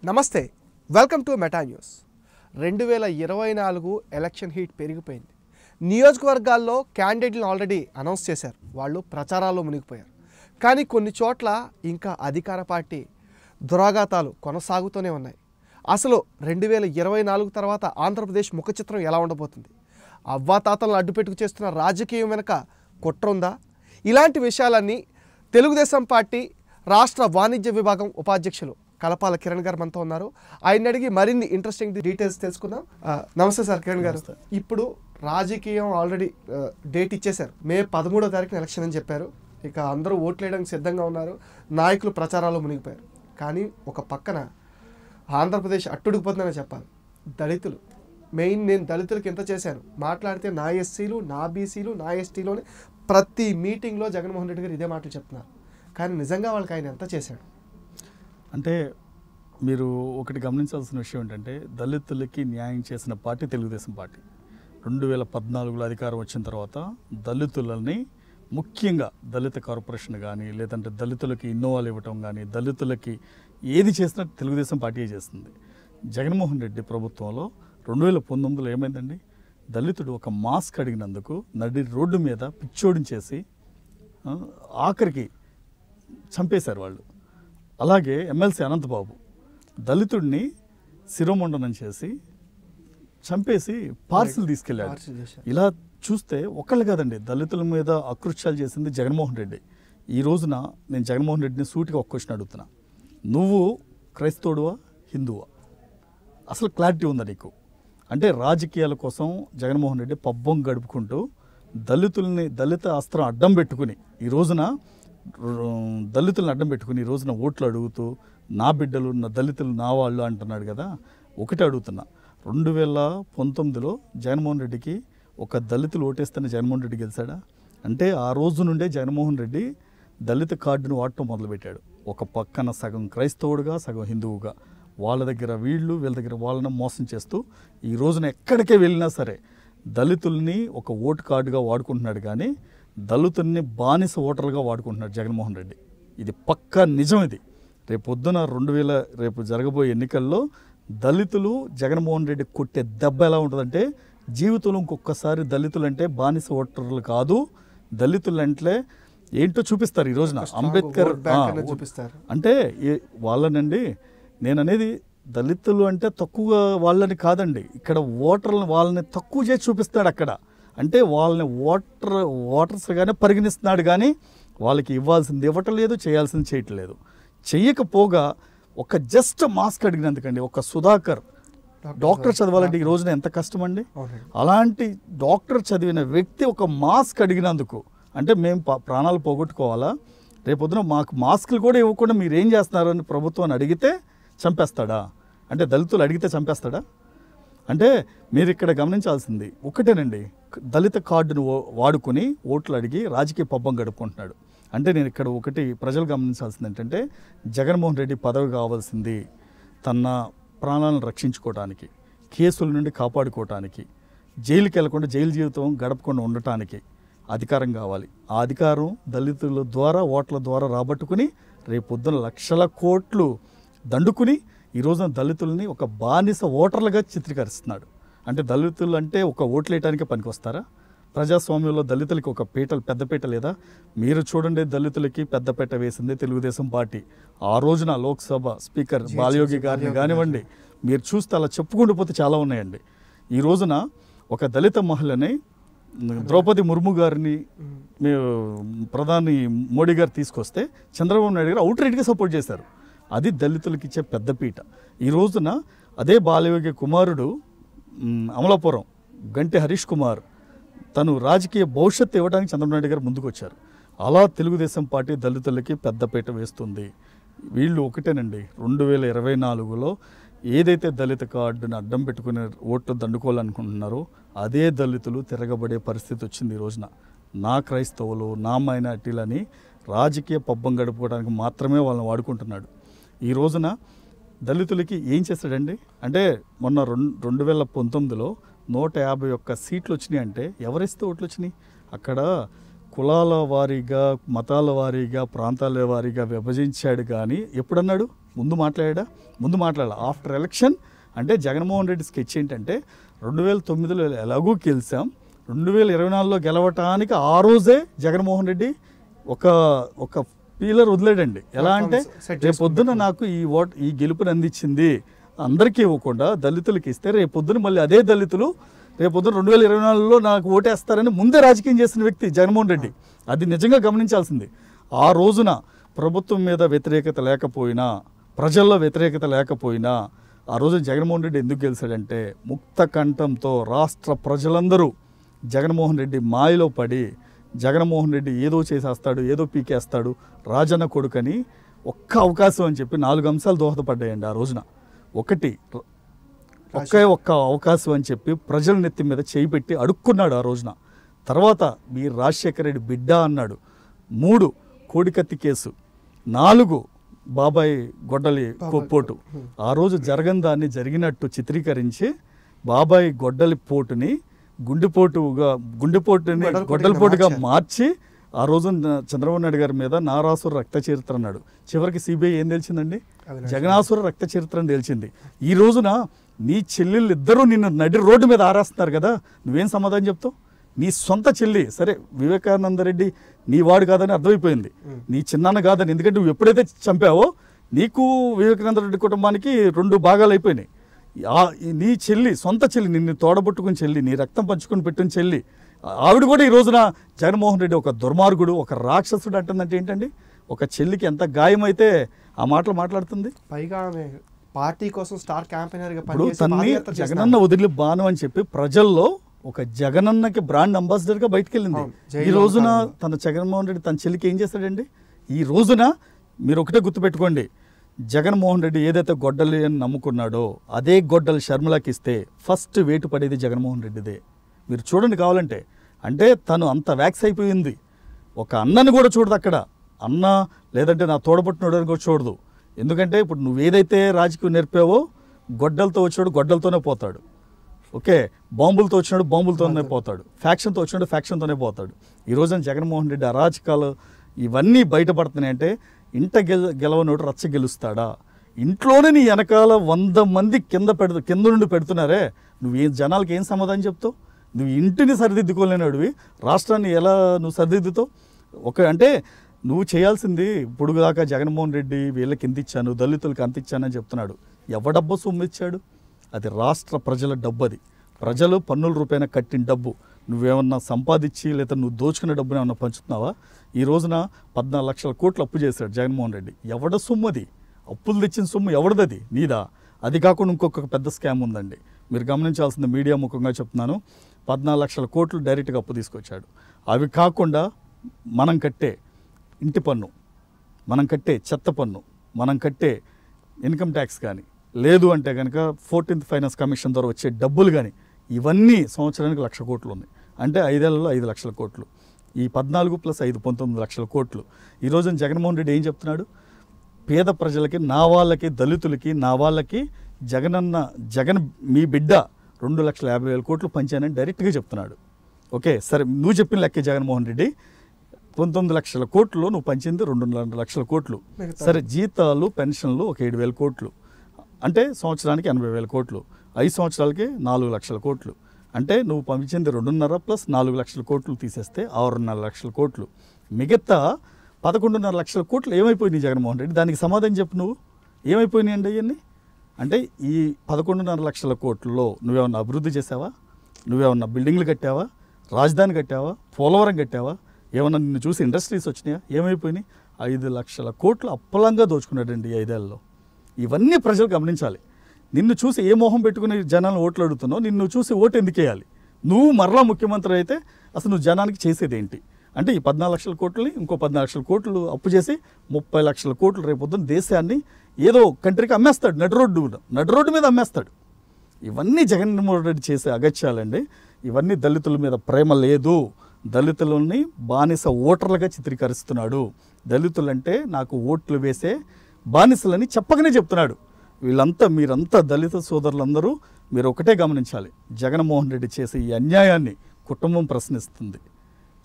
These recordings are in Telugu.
నమస్తే, welcome to meta news. 2024 election heat పెరిగిపోయింది. నియోజకవర్గాల్లో క్యాండిడేట్లను ఆల్రెడీ అనౌన్స్ చేశారు. వాళ్ళు ప్రచారాల్లో మునిగిపోయారు. కానీ కొన్ని చోట్ల ఇంకా అధికార పార్టీ దురాఘాతాలు కొనసాగుతూనే ఉన్నాయి. అసలు 2024 తర్వాత ఆంధ్రప్రదేశ్ ముఖ చిత్రం ఎలా ఉండబోతుంది? అవ్వాతాతలను అడ్డుపెట్టుకు చేస్తున్న రాజకీయం వెనుక కుట్ర ఉందా? ఇలాంటి విషయాలన్నీ తెలుగుదేశం పార్టీ రాష్ట్ర వాణిజ్య విభాగం ఉపాధ్యక్షులు కలపాల కిరణ్ గారు మనతో ఉన్నారు. ఆయన అడిగి మరిన్ని ఇంట్రెస్టింగ్ డీటెయిల్స్ తెలుసుకుందాం. నమస్తే సార్ కిరణ్ గారు. ఇప్పుడు రాజకీయం ఆల్రెడీ డేట్ ఇచ్చేశారు. మే 13వ తారీఖున ఎలక్షన్ అని చెప్పారు. ఇక అందరూ ఓట్లు వేయడానికి సిద్ధంగా ఉన్నారు. నాయకులు ప్రచారాల్లో మునిగిపోయారు. కానీ ఒక పక్కన ఆంధ్రప్రదేశ్ అట్టుడికిపోతుందనే చెప్పాలి. దళితులు మెయిన్, నేను దళితులకు ఎంత చేశాను మాట్లాడితే నా ఎస్సీలు, నా బీసీలు, నా ఎస్టీలోని ప్రతి మీటింగ్లో జగన్మోహన్ రెడ్డి గారు ఇదే మాటలు చెప్తున్నారు. కానీ నిజంగా వాళ్ళకి ఆయన ఎంత చేశాడు అంటే మీరు ఒకటి గమనించాల్సిన విషయం ఏంటంటే, దళితులకి న్యాయం చేసిన పార్టీ తెలుగుదేశం పార్టీ. 2014లో అధికారం వచ్చిన తర్వాత దళితులని, ముఖ్యంగా దళిత కార్పొరేషన్ కానీ, లేదంటే దళితులకి ఇన్నోవాలు ఇవ్వటం కానీ, దళితులకి ఏది చేసినా తెలుగుదేశం పార్టీ చేస్తుంది. జగన్మోహన్ రెడ్డి ప్రభుత్వంలో 2019లో ఏమైందండి? దళితుడు ఒక మాస్క్ అడిగినందుకు నడి రోడ్డు మీద పిచ్చోడించేసి ఆఖరికి చంపేశారు వాళ్ళు. అలాగే ఎమ్మెల్సీ అనంతబాబు దళితుడిని శిరోమండనం చేసి చంపేసి పార్సిల్ తీసుకెళ్ళాడు. ఇలా చూస్తే ఒకళ్ళు కాదండి, దళితుల మీద అకృత్యాలు చేసింది జగన్మోహన్ రెడ్డి. ఈ రోజున నేను జగన్మోహన్ రెడ్డిని సూటిగా ఒక క్వశ్చన్ అడుగుతున్నా. నువ్వు క్రైస్తవుడువా, హిందువా? అసలు క్లారిటీ ఉందా నీకు? అంటే రాజకీయాల కోసం జగన్మోహన్ రెడ్డి పబ్బం గడుపుకుంటూ దళిత అస్త్రం అడ్డం పెట్టుకుని ఈ రోజున దళితులను అడ్డం పెట్టుకుని ఈ రోజున ఓట్లు అడుగుతూ నా బిడ్డలు, నా దళితులు నా వాళ్ళు అంటున్నాడు కదా. ఒకటే అడుగుతున్నా, 2019లో జగన్మోహన్ రెడ్డికి ఒక దళితులు ఓటేస్తేనే జగన్మోహన్ రెడ్డి గెలిచాడా? అంటే ఆ రోజు నుండే జగన్మోహన్ రెడ్డి దళిత కార్డును వాడటం మొదలుపెట్టాడు. ఒక పక్కన సగం క్రైస్తవుడుగా, సగం హిందువుగా, వాళ్ళ దగ్గర వీళ్ళు, వీళ్ళ దగ్గర వాళ్ళని మోసం చేస్తూ ఈ రోజున ఎక్కడికే వెళ్ళినా సరే దళితుల్ని ఒక ఓటు కార్డుగా వాడుకుంటున్నాడు. కానీ దళితుల్ని బానిస ఓటర్లుగా వాడుకుంటున్నాడు జగన్మోహన్ రెడ్డి. ఇది పక్కా నిజం. ఇది రేపు పొద్దున రేపు జరగబోయే ఎన్నికల్లో దళితులు జగన్మోహన్ రెడ్డి కొట్టే దెబ్బ ఎలా ఉంటుందంటే, జీవితంలో ఇంకొకసారి దళితులు అంటే బానిస ఓటర్లు కాదు, దళితులు అంటే ఏంటో చూపిస్తారు ఈ రోజున. అంబేద్కర్ అంటే వాళ్ళనండి, నేను అనేది దళితులు అంటే తక్కువ వాళ్ళని కాదండి, ఇక్కడ ఓటర్లను వాళ్ళని తక్కువ చేసి చూపిస్తాడు అక్కడ. అంటే వాళ్ళని ఓటర్స్గానే పరిగణిస్తున్నాడు. కానీ వాళ్ళకి ఇవ్వాల్సింది ఇవ్వటం లేదు, చేయాల్సింది చేయటం లేదు. చెయ్యకపోగా ఒక జస్ట్ మాస్క్ అడిగినందుకండి, ఒక సుధాకర్ డాక్టర్ చదవాలంటే ఈ రోజున ఎంత కష్టం అండి. అలాంటి డాక్టర్ చదివిన వ్యక్తి ఒక మాస్క్ అడిగినందుకు అంటే మేము ప్రాణాలు పోగొట్టుకోవాలా? రేపొద్దున మాకు మాస్కులు కూడా ఇవ్వకుండా మీరు ఏం చేస్తున్నారని ప్రభుత్వాన్ని అడిగితే చంపేస్తాడా? అంటే దళితులు అడిగితే చంపేస్తాడా? అంటే మీరు ఇక్కడ గమనించాల్సింది ఒకటేనండి, దళిత కార్డును వాడుకొని ఓట్లు అడిగి రాజకీయ పబ్బం గడుపుకుంటున్నాడు. అంటే నేను ఇక్కడ ఒకటి ప్రజలు గమనించాల్సింది ఏంటంటే, జగన్మోహన్ రెడ్డి పదవి కావాల్సింది తన ప్రాణాలను రక్షించుకోవడానికి, కేసుల నుండి కాపాడుకోవటానికి, జైలుకి వెళ్లకుండా జైలు జీవితం గడపకుండా ఉండటానికి అధికారం కావాలి. ఆ అధికారం దళితుల ద్వారా, ఓట్ల ద్వారా రాబట్టుకుని రేపొద్దున లక్షల కోట్లు దండుకుని ఈ రోజున దళితుల్ని ఒక బానిస ఓటర్లుగా చిత్రీకరిస్తున్నాడు. అంటే దళితులు అంటే ఒక ఓట్లు వేయడానికే పనికి వస్తారా? ప్రజాస్వామ్యంలో దళితులకి ఒక పెద్దపీట లేదా? మీరు చూడండి, దళితులకి పెద్దపీట వేసింది తెలుగుదేశం పార్టీ. ఆ రోజున లోక్సభ స్పీకర్ బాలయోగి గారిని కానివ్వండి, మీరు చూస్తే అలా చెప్పుకుంటూ పోతే చాలా ఉన్నాయండి. ఈ రోజున ఒక దళిత మహిళని ద్రౌపది ముర్ము గారిని ప్రధాని మోడీ గారు తీసుకొస్తే చంద్రబాబు నాయుడు గారు అవుట్ రైట్గా సపోర్ట్ చేశారు. అది దళితులకి ఇచ్చే పెద్దపీట. ఈ రోజున అదే బాలయోగి కుమారుడు అమలాపురం గంటి హరీష్ కుమార్ తను రాజకీయ భవిష్యత్తు ఇవ్వడానికి చంద్రబాబు నాయుడు గారు ముందుకు వచ్చారు. అలా తెలుగుదేశం పార్టీ దళితులకి పెద్దపీట వేస్తుంది. వీళ్ళు ఒకటేనండి, 2024లో ఏదైతే దళిత కార్డుని అడ్డం పెట్టుకుని ఓట్లు దండుకోవాలనుకుంటున్నారో అదే దళితులు తిరగబడే పరిస్థితి వచ్చింది. ఈ రోజున నా క్రైస్తవులు, నా మైనార్టీలని రాజకీయ పబ్బం గడుపుకోవడానికి మాత్రమే వాళ్ళని వాడుకుంటున్నాడు. ఈ రోజున దళితులకి ఏం చేశాడండి అంటే, మొన్న 2019లో 151 సీట్లు వచ్చినాయి. అంటే ఎవరిస్తే ఓట్లు వచ్చినాయి? అక్కడ కులాల వారీగా, మతాల వారీగా, ప్రాంతాల వారీగా విభజించాడు కానీ ఎప్పుడన్నాడు? ముందు మాట్లాడాలి. ఆఫ్టర్ ఎలక్షన్ అంటే జగన్మోహన్ రెడ్డి స్కెచ్ ఏంటంటే 2009లో ఎలాగూ గెలిచాం, 2024లో గెలవటానికి ఆ రోజే జగన్మోహన్ రెడ్డి ఒక పీలర్ వదిలేడండి. ఎలా అంటే రేపొద్దున నాకు ఈ గెలుపుని అందించింది అందరికీ ఇవ్వకుండా దళితులకి ఇస్తే రేపొద్దున మళ్ళీ అదే దళితులు రేపొద్దున 2024లో నాకు ఓటేస్తారని ముందే రాజకీయం చేసిన వ్యక్తి జగన్మోహన్ రెడ్డి. అది నిజంగా గమనించాల్సింది. ఆ రోజున ప్రభుత్వం మీద వ్యతిరేకత లేకపోయినా, ప్రజల్లో వ్యతిరేకత లేకపోయినా ఆ రోజు జగన్మోహన్ రెడ్డి ఎందుకు గెలిచాడంటే ముక్త కంఠంతో రాష్ట్ర ప్రజలందరూ జగన్మోహన్ రెడ్డి మాయలో పడి జగన్మోహన్ రెడ్డి ఏదో చేసేస్తాడు, ఏదో పీకేస్తాడు, రాజన్న కొడుకని ఒక్క అవకాశం అని చెప్పి 4 అంశాలు దోహదపడ్డాయండి ఆ రోజున. ఒక్క అవకాశం అని చెప్పి ప్రజల నెత్తి మీద చేయి పెట్టి అడుక్కున్నాడు ఆ రోజున. తర్వాత మీరు రాజశేఖర రెడ్డి బిడ్డ అన్నాడు. 3 కోడికత్తి కేసు, 4 బాబాయ్ గొడ్డలి పోటు. ఆ రోజు జరగని దాన్ని జరిగినట్టు చిత్రీకరించి బాబాయ్ గొడ్డలి పోటుని గొడ్డలిపోటుగా మార్చి ఆ రోజు చంద్రబాబు నాయుడు గారి మీద నారాసుర రక్త చరిత్ర అన్నాడు. చివరికి సిబిఐ ఏం తెలిసిందండి? జగనాసుర రక్త చరిత్ర అని తెలిసింది. ఈ రోజున నీ చెల్లెళ్ళు ఇద్దరూ నిన్ను నడి రోడ్డు మీద ఆరేస్తున్నారు కదా, నువ్వేం సమాధానం చెప్తావు? నీ సొంత చెల్లి, సరే వివేకానంద రెడ్డి నీ వాడు కాదని అర్థమైపోయింది, నీ చిన్నాన్న కాదని. ఎందుకంటే నువ్వు ఎప్పుడైతే చంపావో నీకు వివేకానంద రెడ్డి కుటుంబానికి 2 భాగాలు అయిపోయినాయి. నీ చెల్లి, సొంత చెల్లి, నిన్ను తోడబుట్టుకుని చెల్లి, నీ రక్తం పంచుకొని పెట్టిన చెల్లి, ఆవిడ కూడా ఈ రోజున జగన్మోహన్ రెడ్డి ఒక దుర్మార్గుడు, ఒక రాక్షసుడు అంటుందంటే ఏంటండి? ఒక చెల్లికి ఎంత గాయమైతే ఆ మాటలు మాట్లాడుతుంది. పైగా పార్టీ కోసం స్టార్ క్యాంపెయినర్గా ఇప్పుడు తన్ని జగనన్న వదిలి బాను అని చెప్పి ప్రజల్లో ఒక జగనన్నకి బ్రాండ్ అంబాసిడర్గా బయటకు వెళ్ళింది. ఈ రోజున తన జగన్మోహన్ రెడ్డి తన చెల్లికి ఏం చేశాడండి? ఈ రోజున మీరు ఒకటే గుర్తుపెట్టుకోండి, జగన్మోహన్ రెడ్డి ఏదైతే గొడ్డలి అని నమ్ముకున్నాడో అదే గొడ్డలి షర్మిలకి ఇస్తే ఫస్ట్ వేటు పడేది జగన్మోహన్ రెడ్డిదే. మీరు చూడండి కావాలంటే. అంటే తను అంత వ్యాక్స్ అయిపోయింది. ఒక అన్నని కూడా చూడదు అక్కడ, అన్న లేదంటే నా తోడబుట్టినోడని కూడా చూడదు. ఎందుకంటే ఇప్పుడు నువ్వు ఏదైతే రాజకీయం నేర్పావో గొడ్డలతో వచ్చినాడు గొడ్డలతోనే పోతాడు, ఓకే, బాంబులతో వచ్చినాడు బాంబులతోనే పోతాడు, ఫ్యాక్షన్తో వచ్చినాడు ఫ్యాక్షన్తోనే పోతాడు. ఈ రోజున జగన్మోహన్ రెడ్డి అరాచకాలు ఇవన్నీ బయటపడుతున్నాయి. అంటే ఇంట గెలవనోడు రచ్చ గెలుస్తాడా? ఇంట్లోనే నీ వెనకాల 100 మంది కింద నుండి పెడుతున్నారే, నువ్వు జనాలకి ఏం సమాధానం చెప్తావు? నువ్వు ఇంటిని సరిదిద్దుకోలేనాడివి, రాష్ట్రాన్ని ఎలా నువ్వు సరిదిద్దుతావు? అంటే నువ్వు చేయాల్సింది ఇప్పుడు దాకా జగన్మోహన్ రెడ్డి వీళ్ళకి ఎంత ఇచ్చాను, దళితులకు అంత ఇచ్చానని చెప్తున్నాడు. ఎవడబ్బో సొమ్ము ఇచ్చాడు? అది రాష్ట్ర ప్రజల డబ్బు. అది ప్రజలు పన్నుల రూపాయన కట్టిన డబ్బు. నువ్వేమన్నా సంపాదించి లేదా నువ్వు దోచుకునే డబ్బుని ఏమన్నా పంచుతున్నావా? ఈ రోజున 14 లక్షల కోట్లు అప్పు చేశాడు జగన్మోహన్ రెడ్డి. ఎవడ సొమ్ము అది? అప్పులు తెచ్చిన సొమ్ము ఎవరిదది? నీదా? అది కాకుండా ఇంకొక పెద్ద స్కామ్ ఉందండి, మీరు గమనించాల్సింది. మీడియా ముఖంగా చెప్తున్నాను, 14 లక్షల కోట్లు డైరెక్ట్గా అప్పు తీసుకొచ్చాడు. అవి కాకుండా మనం కట్టే ఇంటి పన్ను, మనం కట్టే చెత్త పన్ను, మనం కట్టే ఇన్కమ్ ట్యాక్స్ కానీ, లేదు అంటే కనుక 14th ఫైనాన్స్ కమిషన్ ద్వారా వచ్చే డబ్బులు కానీ, ఇవన్నీ సంవత్సరానికి 1,00,000 కోట్లు ఉన్నాయి. అంటే 5 ఏళ్లలో 5 లక్షల కోట్లు. ఈ 14 + 5 19 లక్షల కోట్లు. ఈ రోజున జగన్మోహన్ రెడ్డి ఏం చెప్తున్నాడు? పేద ప్రజలకి, నా వాళ్ళకి, దళితులకి, నా వాళ్ళకి జగన్ మీ బిడ్డ 2,50,000 కోట్లు పంచానని డైరెక్ట్గా చెప్తున్నాడు. ఓకే, సరే నువ్వు చెప్పిన లెక్కే జగన్మోహన్ రెడ్డి, 19 లక్షల కోట్లు నువ్వు పంచింది 2.5 లక్షల కోట్లు. సరే జీతాలు పెన్షన్లు ఒక 7,000 కోట్లు, అంటే సంవత్సరానికి 80,000 కోట్లు. 5 సంవత్సరాలకి 4 లక్షల కోట్లు. అంటే నువ్వు పంపించింది 2.5 + 4 లక్షల కోట్లు తీసేస్తే 6.5 లక్షల కోట్లు. మిగతా 11.5 లక్షల కోట్లు ఏమైపోయినాయి జగన్మోహన్ రెడ్డి? దానికి సమాధానం చెప్పు. నువ్వు ఏమైపోయినాయి అండి అవన్నీ? అంటే ఈ 11.5 లక్షల కోట్లలో నువ్వేమన్నా అభివృద్ధి చేసావా? నువ్వేమన్నా బిల్డింగ్లు కట్టావా? రాజధాని కట్టావా? పోలవరం కట్టావా? ఏమన్నా నిన్ను చూసి ఇండస్ట్రీస్ వచ్చినాయా? ఏమైపోయినాయి? 5 లక్షల కోట్లు అప్పలంగా దోచుకున్నాడండి ఈ 5 ఏళ్ళలో. ఇవన్నీ ప్రజలు గమనించాలి. నిన్ను చూసి ఏ మోహం పెట్టుకుని జనాలను ఓట్లు అడుగుతున్నావు? నిన్ను చూసి ఓటు ఎందుకు వేయాలి? నువ్వు మరలా ముఖ్యమంత్రి అయితే అసలు నువ్వు జనానికి చేసేది ఏంటి? అంటే ఈ 14 లక్షల కోట్లని ఇంకో 14 లక్షల కోట్లు అప్పు చేసి 30 లక్షల కోట్లు రేపొద్దున దేశాన్ని ఏదో కంట్రీకి అమ్మేస్తాడు, నడి రోడ్డు మీద అమ్మేస్తాడు. ఇవన్నీ జగన్మోహన్ రెడ్డి చేసే అగత్యాలండి. ఇవన్నీ దళితుల మీద ప్రేమ లేదు, దళితులని బానిస ఓటర్లుగా చిత్రీకరిస్తున్నాడు. దళితులంటే నాకు ఓట్లు వేసే బానిసలని చెప్పకనే చెప్తున్నాడు. మీరంతా దళిత సోదరులందరూ మీరు ఒకటే గమనించాలి, జగన్మోహన్ రెడ్డి చేసే ఈ అన్యాయాన్ని కుటుంబం ప్రశ్నిస్తుంది.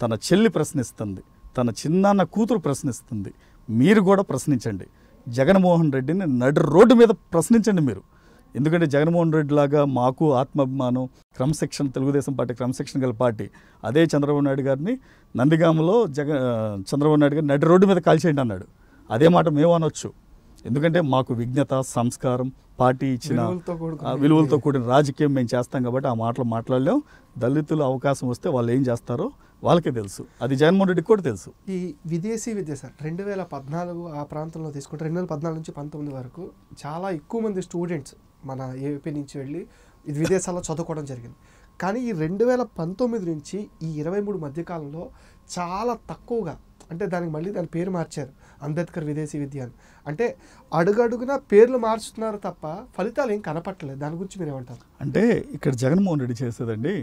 తన చెల్లి ప్రశ్నిస్తుంది, తన చిన్నాన్న కూతురు ప్రశ్నిస్తుంది. మీరు కూడా ప్రశ్నించండి. జగన్మోహన్ రెడ్డిని నడి రోడ్డు మీద ప్రశ్నించండి మీరు. ఎందుకంటే జగన్మోహన్ రెడ్డి లాగా మాకు ఆత్మాభిమానం, క్రమశిక్షణ, తెలుగుదేశం పార్టీ క్రమశిక్షణ గల పార్టీ. అదే చంద్రబాబు నాయుడు గారిని నందిగామలో చంద్రబాబు నాయుడు గారిని నడి రోడ్డు మీద కాల్చేయండి అన్నాడు. అదే మాట మేము అనొచ్చు. ఎందుకంటే మాకు విజ్ఞత, సంస్కారం, పార్టీ ఇచ్చిన విలువలతో కూడిన రాజకీయం మేము చేస్తాం కాబట్టి ఆ మాటలు మాట్లాడలేం. దళితులు అవకాశం వస్తే వాళ్ళు ఏం చేస్తారో వాళ్ళకే తెలుసు. అది జగన్మోహన్ రెడ్డికి కూడా తెలుసు. ఈ విదేశీ విద్య సార్ 2014 ఆ ప్రాంతంలో తీసుకుంటే 2014 నుంచి 19 వరకు చాలా ఎక్కువ మంది స్టూడెంట్స్ మన ఏపీ నుంచి వెళ్ళి ఇది విదేశాల్లో చదువుకోవడం జరిగింది. కానీ ఈ 2019 నుంచి ఈ 23 మధ్యకాలంలో చాలా తక్కువగా, అంటే దాని పేరు మార్చారు, అంబేద్కర్ విదేశీ విద్య అని. అంటే అడుగడుగున పేర్లు మార్చుతున్నారు తప్ప ఫలితాలు ఏం కనపట్టలేదు. దాని గురించి మీరు ఏమంటారు? అంటే ఇక్కడ జగన్మోహన్ రెడ్డి చేసేదండి,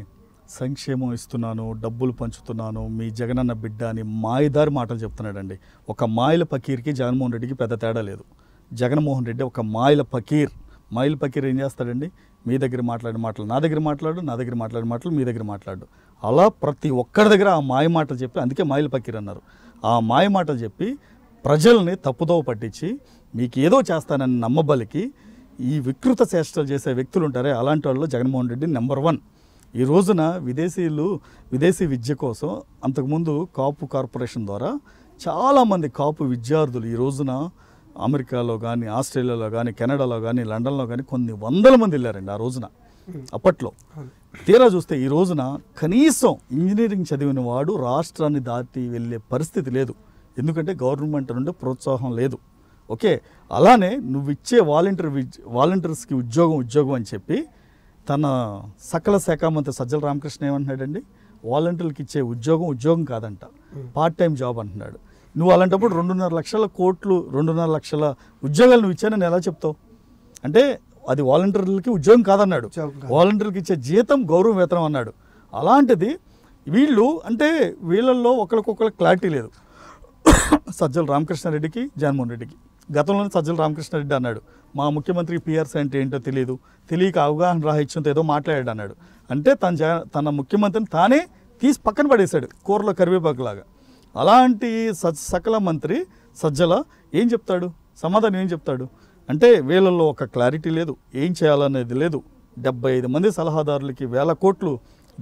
సంక్షేమం ఇస్తున్నాను, డబ్బులు పంచుతున్నాను, మీ జగనన్న బిడ్డ అని మాయదారి మాటలు చెప్తున్నాడండి. ఒక మాయల పకీర్కి జగన్మోహన్ రెడ్డికి పెద్ద తేడా లేదు. జగన్మోహన్ రెడ్డి ఒక మాయల పకీర్. మాయల పకీర్ ఏం చేస్తాడండి? మీ దగ్గర మాట్లాడే మాటలు నా దగ్గర మాట్లాడు, నా దగ్గర మాట్లాడే మాటలు మీ దగ్గర మాట్లాడు. అలా ప్రతి ఒక్కరి దగ్గర ఆ మాయ మాటలు చెప్పి, అందుకే మాయల పకీర్ అన్నారు. ఆ మాయ మాటలు చెప్పి ప్రజల్ని తప్పుదోవ పట్టించి మీకు ఏదో చేస్తానని నమ్మబలికి ఈ వికృత చేష్టలు చేసే వ్యక్తులు ఉంటారే, అలాంటి వాళ్ళు జగన్మోహన్ రెడ్డి నెంబర్ 1. ఈ రోజున విదేశీ విద్య కోసం అంతకుముందు కాపు కార్పొరేషన్ ద్వారా చాలామంది కాపు విద్యార్థులు ఈ రోజున అమెరికాలో కానీ, ఆస్ట్రేలియాలో కానీ, కెనడాలో కానీ, లండన్లో కానీ కొన్ని వందల మంది వెళ్ళారండి ఆ రోజున. అప్పట్లో తీరా చూస్తే ఈ రోజున కనీసం ఇంజనీరింగ్ చదివిన వాడు రాష్ట్రాన్ని దాటి వెళ్ళే పరిస్థితి లేదు. ఎందుకంటే గవర్నమెంట్ నుండి ప్రోత్సాహం లేదు. ఓకే, అలానే నువ్వు ఇచ్చే వాలంటీర్స్కి ఉద్యోగం అని చెప్పి తన సకల శాఖ మంత్రి సజ్జల రామకృష్ణ ఏమంటున్నాడండి? వాలంటీర్లకు ఇచ్చే ఉద్యోగం కాదంట, పార్ట్ టైం జాబ్ అంటున్నాడు. నువ్వు అలాంటప్పుడు 2.5 లక్షల ఉద్యోగాలు నువ్వు ఇచ్చానని ఎలా చెప్తావు? అంటే అది వాలంటీర్లకి ఉద్యోగం కాదన్నాడు, వాలంటీర్కి ఇచ్చే జీతం గౌరవ వేతనం అన్నాడు. అలాంటిది వీళ్ళు, అంటే వీళ్ళల్లో ఒకరికొకరికి క్లారిటీ లేదు. సజ్జల రామకృష్ణారెడ్డికి, జగన్మోహన్ రెడ్డికి. గతంలోనే సజ్జల రామకృష్ణారెడ్డి అన్నాడు, మా ముఖ్యమంత్రికి పిఆర్సీ అంటే ఏంటో తెలియక అవగాహన రాహిత్యంతో ఏదో మాట్లాడాడు అన్నాడు. అంటే తన ముఖ్యమంత్రిని తానే తీసి పక్కన పడేశాడు, కూరలో కరివేపాకులాగా. అలాంటి సకల మంత్రి సజ్జల ఏం చెప్తాడు? సమాధానం ఏం చెప్తాడు? అంటే వీళ్ళల్లో ఒక క్లారిటీ లేదు, ఏం చేయాలనేది లేదు. 75 మంది సలహాదారులకి వేల కోట్లు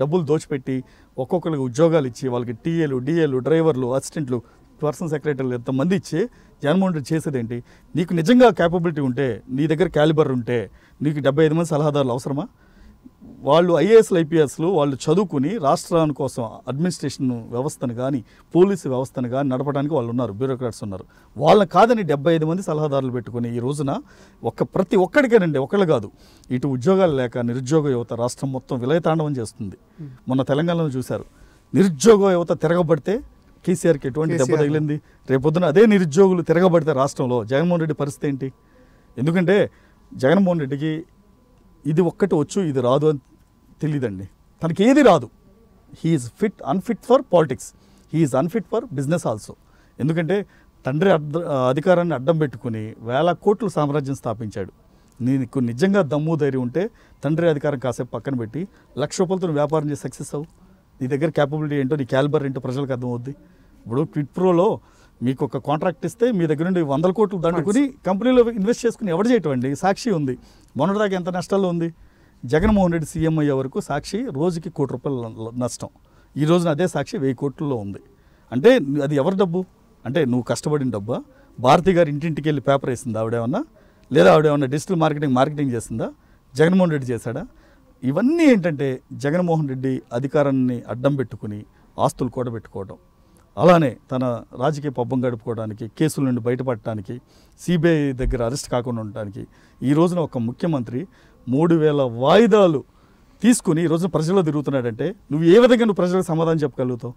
డబ్బులు దోచిపెట్టి ఒక్కొక్కరికి ఉద్యోగాలు ఇచ్చి వాళ్ళకి టీఏలు, డిఏలు, డ్రైవర్లు, అసిస్టెంట్లు, పర్సనల్ సెక్రటరీలు ఎంతమంది ఇచ్చి జగన్మోహన్ రెడ్డి చేసేదేంటి? నీకు నిజంగా క్యాపబిలిటీ ఉంటే, నీ దగ్గర క్యాలిబర్ ఉంటే నీకు 75 మంది సలహాదారులు అవసరమా? వాళ్ళు ఐఏఎస్లు, ఐపీఎస్లు వాళ్ళు చదువుకుని రాష్ట్రాని కోసం అడ్మినిస్ట్రేషన్ వ్యవస్థను కానీ, పోలీసు వ్యవస్థను కానీ నడపడానికి వాళ్ళు ఉన్నారు, బ్యూరోక్రాట్స్ ఉన్నారు. వాళ్ళని కాదని 75 మంది సలహాదారులు పెట్టుకుని ఈ రోజున ప్రతి ఒక్కడికేనండి, ఒకళ్ళు కాదు, ఇటు ఉద్యోగాలు లేక నిరుద్యోగ యువత రాష్ట్రం మొత్తం విలయతాండవం చేస్తుంది. మొన్న తెలంగాణలో చూశారు, నిరుద్యోగ యువత తిరగబడితే కేసీఆర్కి ఎటువంటి దెబ్బ తగిలింది. రేపొద్దున అదే నిరుద్యోగులు తిరగబడితే రాష్ట్రంలో జగన్మోహన్ రెడ్డి పరిస్థితి ఏంటి? ఎందుకంటే జగన్మోహన్ రెడ్డికి ఇది ఒక్కటి వచ్చు, ఇది రాదు అని తెలియదండి. తనకి ఏది రాదు. He's unfit for politics, he's unfit for business also. ఎందుకంటే తండ్రి అధికారాన్ని అడ్డం పెట్టుకుని వేల కోట్లు సామ్రాజ్యం స్థాపించాడు. నీకు నిజంగా దమ్ము ధైర్యం ఉంటే తండ్రి అధికారం కాసేపు పక్కన పెట్టి 1,00,000 రూపాయలతో వ్యాపారం చేసి సక్సెస్ అవ్వు. నీ దగ్గర క్యాపబిలిటీ ఏంటో, నీ క్యాలిబర్ ఏంటో ప్రజలకు అర్థమవుద్ది. ఇప్పుడు క్విట్ ప్రోలో మీకు ఒక కాంట్రాక్ట్ ఇస్తే మీ దగ్గర నుండి 100 కోట్లు దండుకుని కంపెనీలో ఇన్వెస్ట్ చేసుకుని ఎవరు చేయటం అండి? సాక్షి ఉంది, మొన్నటిదాకా ఎంత నష్టాల్లో ఉంది. జగన్మోహన్ రెడ్డి సీఎం అయ్యే వరకు సాక్షి రోజుకి ₹1,00,000 నష్టం. ఈ రోజున అదే సాక్షి 1,000 కోట్లలో ఉంది. అంటే అది ఎవరి డబ్బు? అంటే నువ్వు కష్టపడిన డబ్బా? భారతి గారు ఇంటింటికి వెళ్ళి పేపర్ వేసిందా ఆవిడేమన్నా? లేదా ఆవిడేమన్నా డిజిటల్ మార్కెటింగ్ చేసిందా? జగన్మోహన్ రెడ్డి చేశాడా? ఇవన్నీ ఏంటంటే జగన్మోహన్ రెడ్డి అధికారాన్ని అడ్డం పెట్టుకుని ఆస్తులు కూడబెట్టుకోవడం, అలానే తన రాజకీయ పబ్బం గడుపుకోవడానికి, కేసుల నుండి బయటపడటానికి, సిబిఐ దగ్గర అరెస్ట్ కాకుండా ఉండటానికి ఈ రోజున ఒక ముఖ్యమంత్రి 3,000 వాయిదాలు తీసుకుని ఈ రోజున ప్రజల్లో తిరుగుతున్నాడంటే నువ్వు ఏ విధంగా నువ్వు ప్రజలకు సమాధానం చెప్పగలుగుతావు?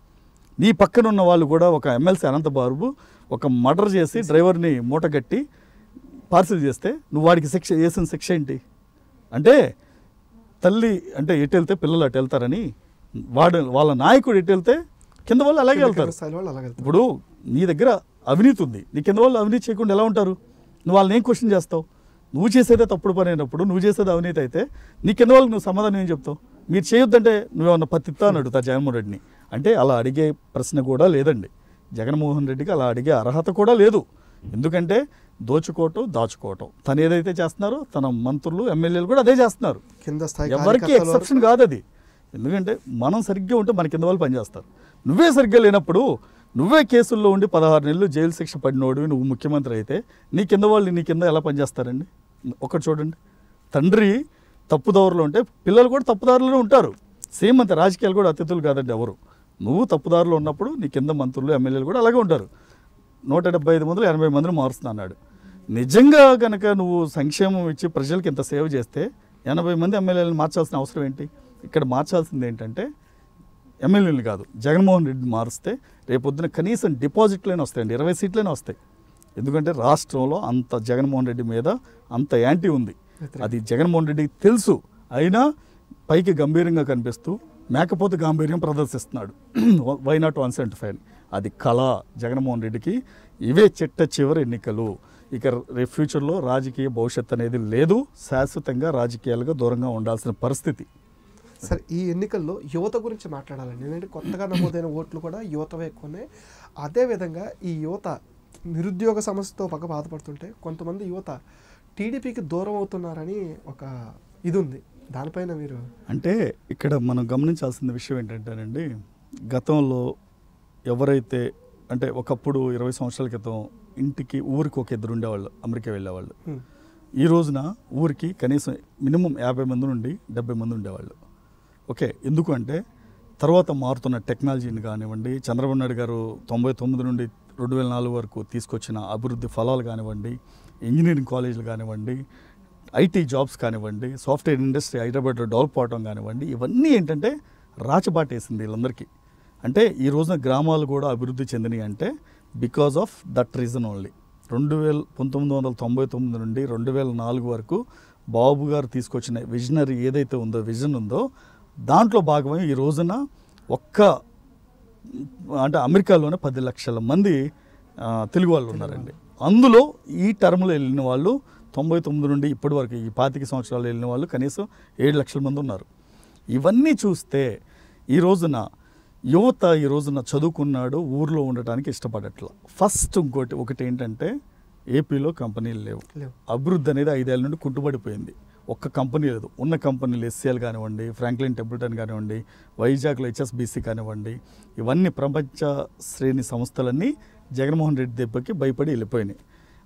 నీ పక్కన ఉన్న వాళ్ళు కూడా, ఒక ఎమ్మెల్సీ అనంతబాబు ఒక మర్డర్ చేసి డ్రైవర్ని మూటగట్టి పార్సిల్ చేస్తే నువ్వు వాడికి వేసిన శిక్ష ఏంటి? అంటే తల్లి అంటే ఎటు వెళ్తే పిల్లలు అటు వెళ్తారని వాళ్ళ నాయకుడు ఎటు వెళ్తే కింద వాళ్ళు అలాగే వెళ్తారు. ఇప్పుడు నీ దగ్గర అవినీతి ఉంది, నీ కింద వాళ్ళు అవినీతి చేయకుండా ఎలా ఉంటారు? నువ్వు వాళ్ళని ఏం క్వశ్చన్ చేస్తావు? నువ్వు చేసేదే తప్పుడు పని అయినప్పుడు, నువ్వు చేసేది అవినీతి అయితే నీ కింద వాళ్ళకి నువ్వు సమాధానం ఏం చెప్తావు? మీరు చేయొద్దంటే నువ్వేమన్నా పత్తిత్తా అని అడుగుతారు జగన్మోహన్ రెడ్డిని. అంటే అలా అడిగే ప్రశ్న కూడా లేదండి. జగన్మోహన్ రెడ్డికి అలా అడిగే అర్హత కూడా లేదు. ఎందుకంటే దోచుకోవటం దాచుకోవటం తను ఏదైతే చేస్తున్నారో తన మంత్రులు ఎమ్మెల్యేలు కూడా అదే చేస్తున్నారు. కింద స్థాయి ఎవరికి కార్యకర్తల ఎక్సెప్షన్ కాదు అది. ఎందుకంటే మనం సరిగ్గా ఉంటే మన కింద వాళ్ళు పనిచేస్తారు. నువ్వే సరిగ్గా లేనప్పుడు నువ్వే కేసుల్లో ఉండి 16 నెలలు జైలు శిక్ష పడినోడివి నువ్వు ముఖ్యమంత్రి అయితే నీ కింద వాళ్ళు నీ కింద ఎలా పనిచేస్తారండి? ఒకటి చూడండి, తండ్రి తప్పుదారులో ఉంటే పిల్లలు కూడా తప్పుదారులోనే ఉంటారు. సేమ్ అంతే. రాజకీయాలు కూడా అతిథులు కాదండి ఎవరు. నువ్వు తప్పుదారులో ఉన్నప్పుడు నీ కింద మంత్రులు ఎమ్మెల్యేలు కూడా అలాగే ఉంటారు. 175 మందిలో 80 మందిని మారుస్తున్నా అన్నాడు. నిజంగా కనుక నువ్వు సంక్షేమం ఇచ్చి ప్రజలకు ఇంత సేవ చేస్తే 80 మంది ఎమ్మెల్యేలను మార్చాల్సిన అవసరం ఏంటి? ఇక్కడ మార్చాల్సింది ఏంటంటే ఎమ్మెల్యేలు కాదు, జగన్మోహన్ రెడ్డిని మారుస్తే రేపొద్దున కనీసం డిపాజిట్లైనా వస్తాయండి, 20 సీట్లైనా వస్తాయి. ఎందుకంటే రాష్ట్రంలో అంత జగన్మోహన్ రెడ్డి మీద అంత యాంటీ ఉంది. అది జగన్మోహన్ రెడ్డికి తెలుసు. అయినా పైకి గంభీరంగా కనిపిస్తూ మేకపోతే గాంభీర్యం ప్రదర్శిస్తున్నాడు. Why not 175? అది కళ జగన్మోహన్ రెడ్డికి. ఇవే చివరి ఎన్నికలు. ఇక రేపు ఫ్యూచర్లో రాజకీయ భవిష్యత్తు అనేది లేదు. శాశ్వతంగా రాజకీయాలుగా దూరంగా ఉండాల్సిన పరిస్థితి. సరే, ఈ ఎన్నికల్లో యువత గురించి మాట్లాడాలండి. ఎందుకంటే కొత్తగా నమోదైన ఓట్లు కూడా యువతవే ఎక్కువనే. అదేవిధంగా ఈ యువత నిరుద్యోగ సమస్యతో పక్క బాధపడుతుంటే కొంతమంది యువత టీడీపీకి దూరం అవుతున్నారని ఒక ఇది ఉంది. దానిపైన మీరు అంటే ఇక్కడ మనం గమనించాల్సిన విషయం ఏంటంటేనండి, గతంలో ఎవరైతే అంటే ఒకప్పుడు 20 సంవత్సరాల క్రితం ఇంటికి ఊరికి ఒక ఇద్దరు ఉండేవాళ్ళు, అమెరికా వెళ్ళేవాళ్ళు. ఈ రోజున ఊరికి కనీసం మినిమం 50 మంది నుండి 70 మంది ఉండేవాళ్ళు. ఓకే, ఎందుకంటే తర్వాత మారుతున్న టెక్నాలజీని కానివ్వండి, చంద్రబాబు నాయుడు గారు 99 నుండి 2004 వరకు తీసుకొచ్చిన అభివృద్ధి ఫలాలు కానివ్వండి, ఇంజనీరింగ్ కాలేజీలు కానివ్వండి, ఐటీ జాబ్స్ కానివ్వండి, సాఫ్ట్వేర్ ఇండస్ట్రీ హైదరాబాద్లో డెవలప్ అవడం కానివ్వండి, ఇవన్నీ ఏంటంటే రాచబాటేసింది వీళ్ళందరికీ. అంటే ఈ రోజున గ్రామాలు కూడా అభివృద్ధి చెందినాయి అంటే because of that reason only. 1999 నుండి 2004 వరకు బాబు గారు తీసుకొచ్చిన విజనరీ ఏదైతే ఉందో, విజన్ ఉందో, దాంట్లో భాగమై ఈ రోజున అంటే అమెరికాలోనే 10 లక్షల మంది తెలుగు వాళ్ళు ఉన్నారండి. అందులో ఈ టర్మ్లో వెళ్ళిన వాళ్ళు 99 నుండి ఇప్పటి వరకు ఈ 25 సంవత్సరాలు వెళ్ళిన వాళ్ళు కనీసం 7 లక్షల మంది ఉన్నారు. ఇవన్నీ చూస్తే ఈ రోజున యువత ఈ రోజున చదువుకున్నాడు, ఊర్లో ఉండటానికి ఇష్టపడట్ల. ఫస్ట్ ఒకటి ఏంటంటే ఏపీలో కంపెనీలు లేవు. అభివృద్ధి అనేది 5 ఏళ్ళ నుండి కుంటుపడిపోయింది. ఒక్క కంపెనీ లేదు. ఉన్న కంపెనీలు ఎస్సీఎల్ కానివ్వండి, ఫ్రాంక్లిన్ టెంపుల్టన్ కానివ్వండి, వైజాగ్లో హెచ్ఎస్బీసీ కానివ్వండి, ఇవన్నీ ప్రపంచ శ్రేణి సంస్థలన్నీ జగన్మోహన్ రెడ్డి దెబ్బకి భయపడి వెళ్ళిపోయినాయి.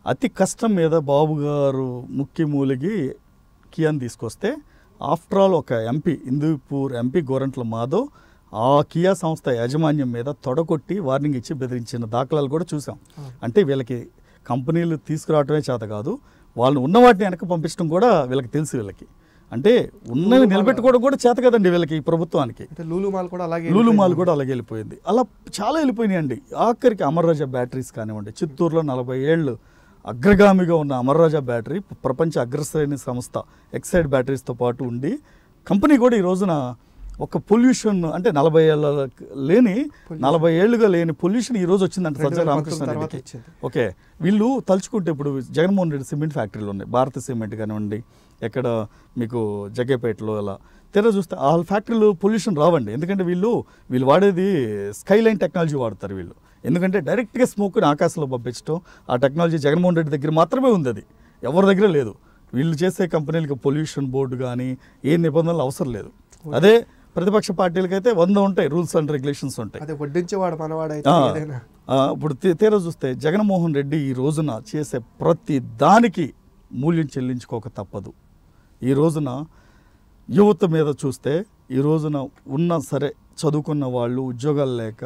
అతి కష్టం మీద బాబు గారు ముక్కి మూలిగి కియాని తీసుకొస్తే ఆఫ్టర్ ఆల్ ఒక ఎంపీ, హిందూపూర్ ఎంపీ గోరంట్ల మాధవ్ ఆ కియా సంస్థ యాజమాన్యం మీద తొడగొట్టి వార్నింగ్ ఇచ్చి బెదిరించిన దాఖలాలు కూడా చూసాం. అంటే వీళ్ళకి కంపెనీలు తీసుకురావటమే చేత కాదు, వాళ్ళు ఉన్న వాటిని వెనక్కి పంపించడం కూడా వీళ్ళకి తెలుసు. వీళ్ళకి అంటే ఉన్నవి నిలబెట్టుకోవడం కూడా చేత కదండి వీళ్ళకి, ఈ ప్రభుత్వానికి. లూలు మాల్ కూడా అలాగే వెళ్ళిపోయింది. అలా చాలా వెళ్ళిపోయినాయి అండి. ఆఖరికి అమర్రాజా బ్యాటరీస్ కానివ్వండి, చిత్తూరులో 40 ఏళ్ళు అగ్రగామిగా ఉన్న అమర్రాజా బ్యాటరీ ప్రపంచ అగ్రశ్రేణి సంస్థ ఎక్సైడ్ బ్యాటరీస్తో పాటు ఉండి కంపెనీ కూడా ఈ రోజున ఒక పొల్యూషన్ అంటే 40 ఏళ్ళుగా లేని పొల్యూషన్ ఈ రోజు వచ్చిందంట సజ్జల రామకృష్ణ రెడ్డికి. ఓకే, వీళ్ళు తలుచుకుంటే ఇప్పుడు జగన్మోహన్ రెడ్డి సిమెంట్ ఫ్యాక్టరీలు ఉన్నాయి, భారత సిమెంట్ కానివ్వండి, ఎక్కడ మీకు జగ్గేపేటలో అలా తెర చూస్తే ఆ ఫ్యాక్టరీలు పొల్యూషన్ రావండి. ఎందుకంటే వీళ్ళు వాడేది స్కైలైన్ టెక్నాలజీ వాడతారు వీళ్ళు. ఎందుకంటే డైరెక్ట్గా స్మోక్ని ఆకాశంలో పంపించడం ఆ టెక్నాలజీ జగన్మోహన్ రెడ్డి దగ్గర మాత్రమే ఉంది, అది ఎవరి దగ్గర లేదు. వీళ్ళు చేసే కంపెనీలకు పొల్యూషన్ బోర్డు కానీ ఏ నిబంధనలు అవసరం లేదు. అదే ప్రతిపక్ష పార్టీలకైతే 100 ఉంటాయి, రూల్స్ అండ్ రెగ్యులేషన్స్ ఉంటాయి. ఇప్పుడు తీరా చూస్తే జగన్మోహన్ రెడ్డి ఈ రోజున చేసే ప్రతి దానికి మూల్యం చెల్లించుకోక తప్పదు. ఈ రోజున యువత మీద చూస్తే ఈ రోజున ఉన్నా సరే చదువుకున్న వాళ్ళు ఉద్యోగాలు లేక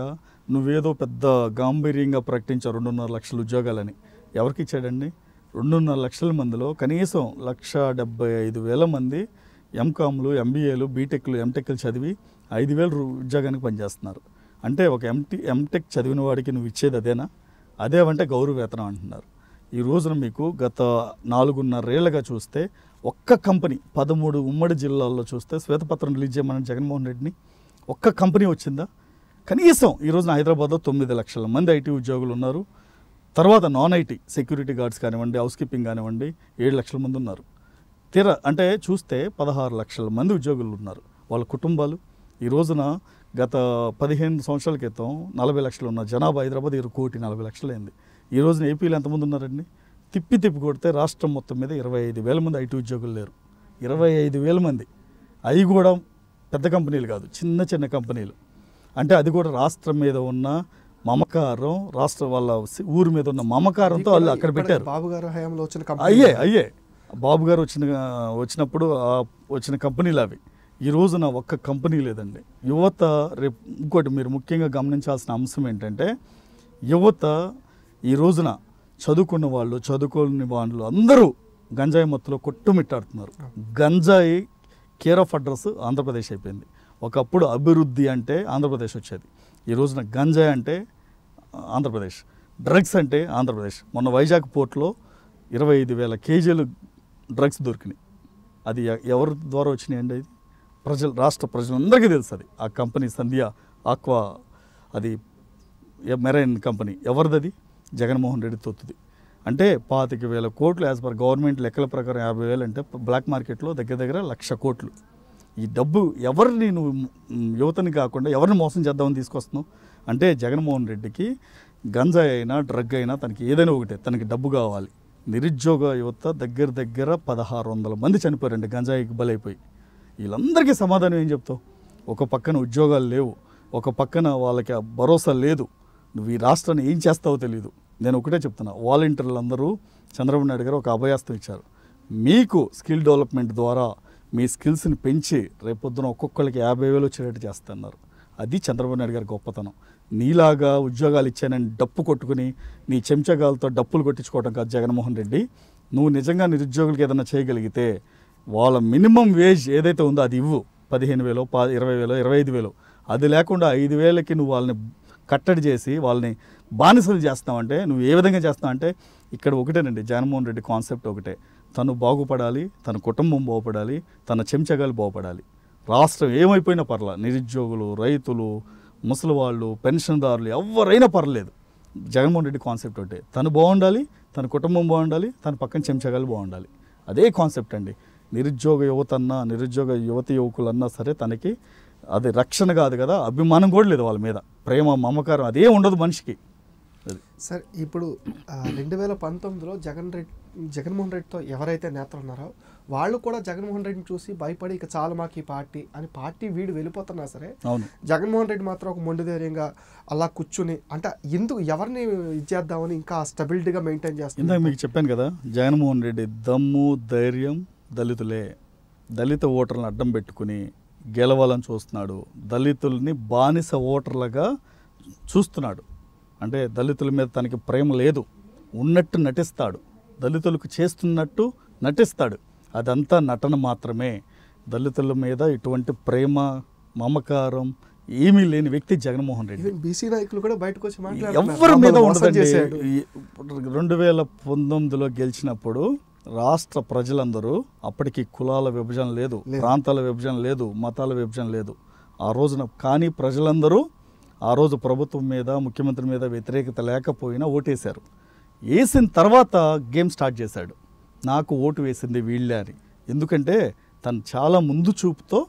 నువ్వేదో పెద్ద గాంభీర్యంగా ప్రకటించా 2.5 లక్షల ఉద్యోగాలని. ఎవరికి ఇచ్చాడండి? 2.5 లక్షల మందిలో కనీసం 1,75,000 మంది ఎంకామ్లు, ఎంబీఏలు, బీటెక్లు, ఎంటెక్లు చదివి 5,000 ఉద్యోగానికి పనిచేస్తున్నారు. అంటే ఒక ఎంటెక్ చదివిన వాడికి నువ్వు ఇచ్చేది అదేనా? అదేమంటే గౌరవ వేతనం అంటున్నారు. ఈ రోజున మీకు గత 4.5 ఏళ్ళగా చూస్తే ఒక్క కంపెనీ 13 ఉమ్మడి జిల్లాల్లో చూస్తే శ్వేతపత్రం రిలీజ్ చేయమని జగన్మోహన్ రెడ్డిని ఒక్క కంపెనీ వచ్చిందా? కనీసం ఈ రోజున హైదరాబాద్లో 9 లక్షల మంది ఐటీ ఉద్యోగులు ఉన్నారు. తర్వాత నాన్ ఐటీ సెక్యూరిటీ గార్డ్స్ కానివ్వండి, హౌస్ కీపింగ్ కానివ్వండి 7 లక్షల మంది ఉన్నారు. అంటే చూస్తే 16 లక్షల మంది ఉద్యోగులు ఉన్నారు. వాళ్ళ కుటుంబాలు ఈ రోజున గత 15 సంవత్సరాల క్రితం 40 లక్షలు ఉన్న జనాభా హైదరాబాద్ 1,40,00,000 అయింది. ఈ రోజున ఏపీలో ఎంతమంది ఉన్నారండి? తిప్పి కొడితే రాష్ట్రం మొత్తం మీద 25,000 మంది ఐటీ ఉద్యోగులు లేరు. 25,000 మంది. అవి కూడా పెద్ద కంపెనీలు కాదు, చిన్న చిన్న కంపెనీలు. అంటే అది కూడా రాష్ట్రం మీద ఉన్న మమకారం, రాష్ట్ర వాళ్ళ ఊరి మీద ఉన్న మమకారంతో వాళ్ళు అక్కడ పెట్టారు. బాబు గారు హయాంలో వచ్చిన అయ్యే బాబు గారు వచ్చినప్పుడు వచ్చిన కంపెనీలు అవి. ఈ రోజున ఒక్క కంపెనీ లేదండి. యువత రేపు ఇంకోటి మీరు ముఖ్యంగా గమనించాల్సిన అంశం ఏంటంటే, యువత ఈ రోజున చదువుకున్న వాళ్ళు, చదువుకోని వాళ్ళు అందరూ గంజాయి మత్తులో కొట్టుమిట్టాడుతున్నారు. గంజాయి కేర్ ఆఫ్ అడ్రస్ ఆంధ్రప్రదేశ్ అయిపోయింది. ఒకప్పుడు అభివృద్ధి అంటే ఆంధ్రప్రదేశ్ వచ్చేది. ఈ రోజున గంజాయి అంటే ఆంధ్రప్రదేశ్, డ్రగ్స్ అంటే ఆంధ్రప్రదేశ్. మొన్న వైజాగ్ పోర్ట్లో 25,000 కేజీలు డ్రగ్స్ దొరికినాయి. అది ఎవరి ద్వారా వచ్చినాయండి? అది రాష్ట్ర ప్రజలందరికీ తెలుసు. అది ఆ కంపెనీ సంధ్య ఆక్వా, అది మెరైన్ కంపెనీ. ఎవరిది? అది జగన్మోహన్ రెడ్డి తొత్తుది. అంటే 25,000 కోట్లు యాజ్ పర్ గవర్నమెంట్ లెక్కల ప్రకారం 50,000 అంటే బ్లాక్ మార్కెట్లో దగ్గర 1,00,000 కోట్లు. ఈ డబ్బు ఎవరిని నువ్వు యువతని కాకుండా ఎవరిని మోసం చేద్దామని తీసుకొస్తున్నావు? అంటే జగన్మోహన్ రెడ్డికి గంజాయి అయినా డ్రగ్ అయినా తనకి ఏదైనా ఒకటే, తనకి డబ్బు కావాలి. నిరుద్యోగ యువత దగ్గర 1,600 మంది చనిపోయారండి గంజాయికి బలైపోయి. వీళ్ళందరికీ సమాధానం ఏం చెప్తావు? ఒక పక్కన ఉద్యోగాలు లేవు, ఒక పక్కన వాళ్ళకి భరోసా లేదు. నువ్వు ఈ రాష్ట్రాన్ని ఏం చేస్తావో తెలియదు. నేను ఒకటే చెప్తున్నా, వాలంటీర్లు అందరూ చంద్రబాబు నాయుడు గారు ఒక అభయాస్తం ఇచ్చారు. మీకు స్కిల్ డెవలప్మెంట్ ద్వారా మీ స్కిల్స్ని పెంచి రేపొద్దున ఒక్కొక్కరికి 50,000 వచ్చేటట్టు చేస్తున్నారు. అది చంద్రబాబు నాయుడు గారి గొప్పతనం. నీలాగా ఉద్యోగాలు ఇచ్చానని డప్పు కొట్టుకుని నీ చెంచగాలతో డప్పులు కొట్టించుకోవడం కాదు జగన్మోహన్ రెడ్డి. నువ్వు నిజంగా నిరుద్యోగులకి ఏదైనా చేయగలిగితే వాళ్ళ మినిమం వేజ్ ఏదైతే ఉందో అది ఇవ్వు. 15,000, 20,000, 25,000. అది లేకుండా 5,000కి నువ్వు వాళ్ళని కట్టడి చేసి వాళ్ళని బానిసలు చేస్తావంటే నువ్వు ఏ విధంగా చేస్తావంటే, ఇక్కడ ఒకటేనండి జగన్మోహన్ రెడ్డి కాన్సెప్ట్ ఒకటే. తను బాగుపడాలి, తన కుటుంబం బాగుపడాలి, తన చెంచగాలు బాగుపడాలి. రాష్ట్రం ఏమైపోయినా పర్లా, నిరుద్యోగులు, రైతులు, ముసలివాళ్ళు, పెన్షన్దారులు ఎవరైనా పర్లేదు. జగన్మోహన్ రెడ్డి కాన్సెప్ట్ ఒకటే, తను బాగుండాలి, తన కుటుంబం బాగుండాలి, తన పక్కన చెంచగాలు బాగుండాలి. అదే కాన్సెప్ట్ అండి. నిరుద్యోగ యువతన్నా, నిరుద్యోగ యువకులన్నా సరే తనకి అది రక్షణ కాదు కదా, అభిమానం కూడా లేదు వాళ్ళ మీద, ప్రేమ మమకారం అదే ఉండదు మనిషికి. సార్ ఇప్పుడు 2019లో జగన్మోహన్ రెడ్డితో ఎవరైతే నేతలు ఉన్నారో వాళ్ళు కూడా జగన్మోహన్ రెడ్డిని చూసి భయపడి ఇక చాలు మాకు ఈ పార్టీ వీడు వెళ్ళిపోతున్నా సరే, జగన్మోహన్ రెడ్డి మాత్రం ఒక మొండి ధైర్యంగా అలా కూర్చుని అంటే ఎందుకు ఎవరిని ఇచ్చేద్దామని ఇంకా స్టెబిలిటీగా మెయింటైన్ చేస్తుంది. ఇందాక మీకు చెప్పాను కదా, జగన్మోహన్ రెడ్డి దమ్ము ధైర్యం దళితులే. దళిత ఓటర్లను అడ్డం పెట్టుకుని గెలవాలని చూస్తున్నాడు. దళితుల్ని బానిస ఓటర్లుగా చూస్తున్నాడు. అంటే దళితుల మీద తనకి ప్రేమ లేదు, ఉన్నట్టు నటిస్తాడు, దళితులకు చేస్తున్నట్టు నటిస్తాడు. అదంతా నటన మాత్రమే. దళితుల మీద ఇటువంటి ప్రేమ మమకారం ఏమీ లేని వ్యక్తి జగన్మోహన్ రెడ్డి. బీసీ నాయకులు కూడా బయటకు వచ్చి ఎవరి మీద ఉండదండి. 2019లో గెలిచినప్పుడు రాష్ట్ర ప్రజలందరూ, అప్పటికి కులాల విభజన లేదు, ప్రాంతాల విభజన లేదు, మతాల విభజన లేదు ఆ రోజున. కానీ ప్రజలందరూ ఆ రోజు ప్రభుత్వం మీద, ముఖ్యమంత్రి మీద వ్యతిరేకత లేకపోయినా ఓటేశారు. వేసిన తర్వాత గేమ్ స్టార్ట్ చేశాడు. నాకు ఓటు వేసింది వీళ్ళే అని. ఎందుకంటే తను చాలా ముందు చూపుతో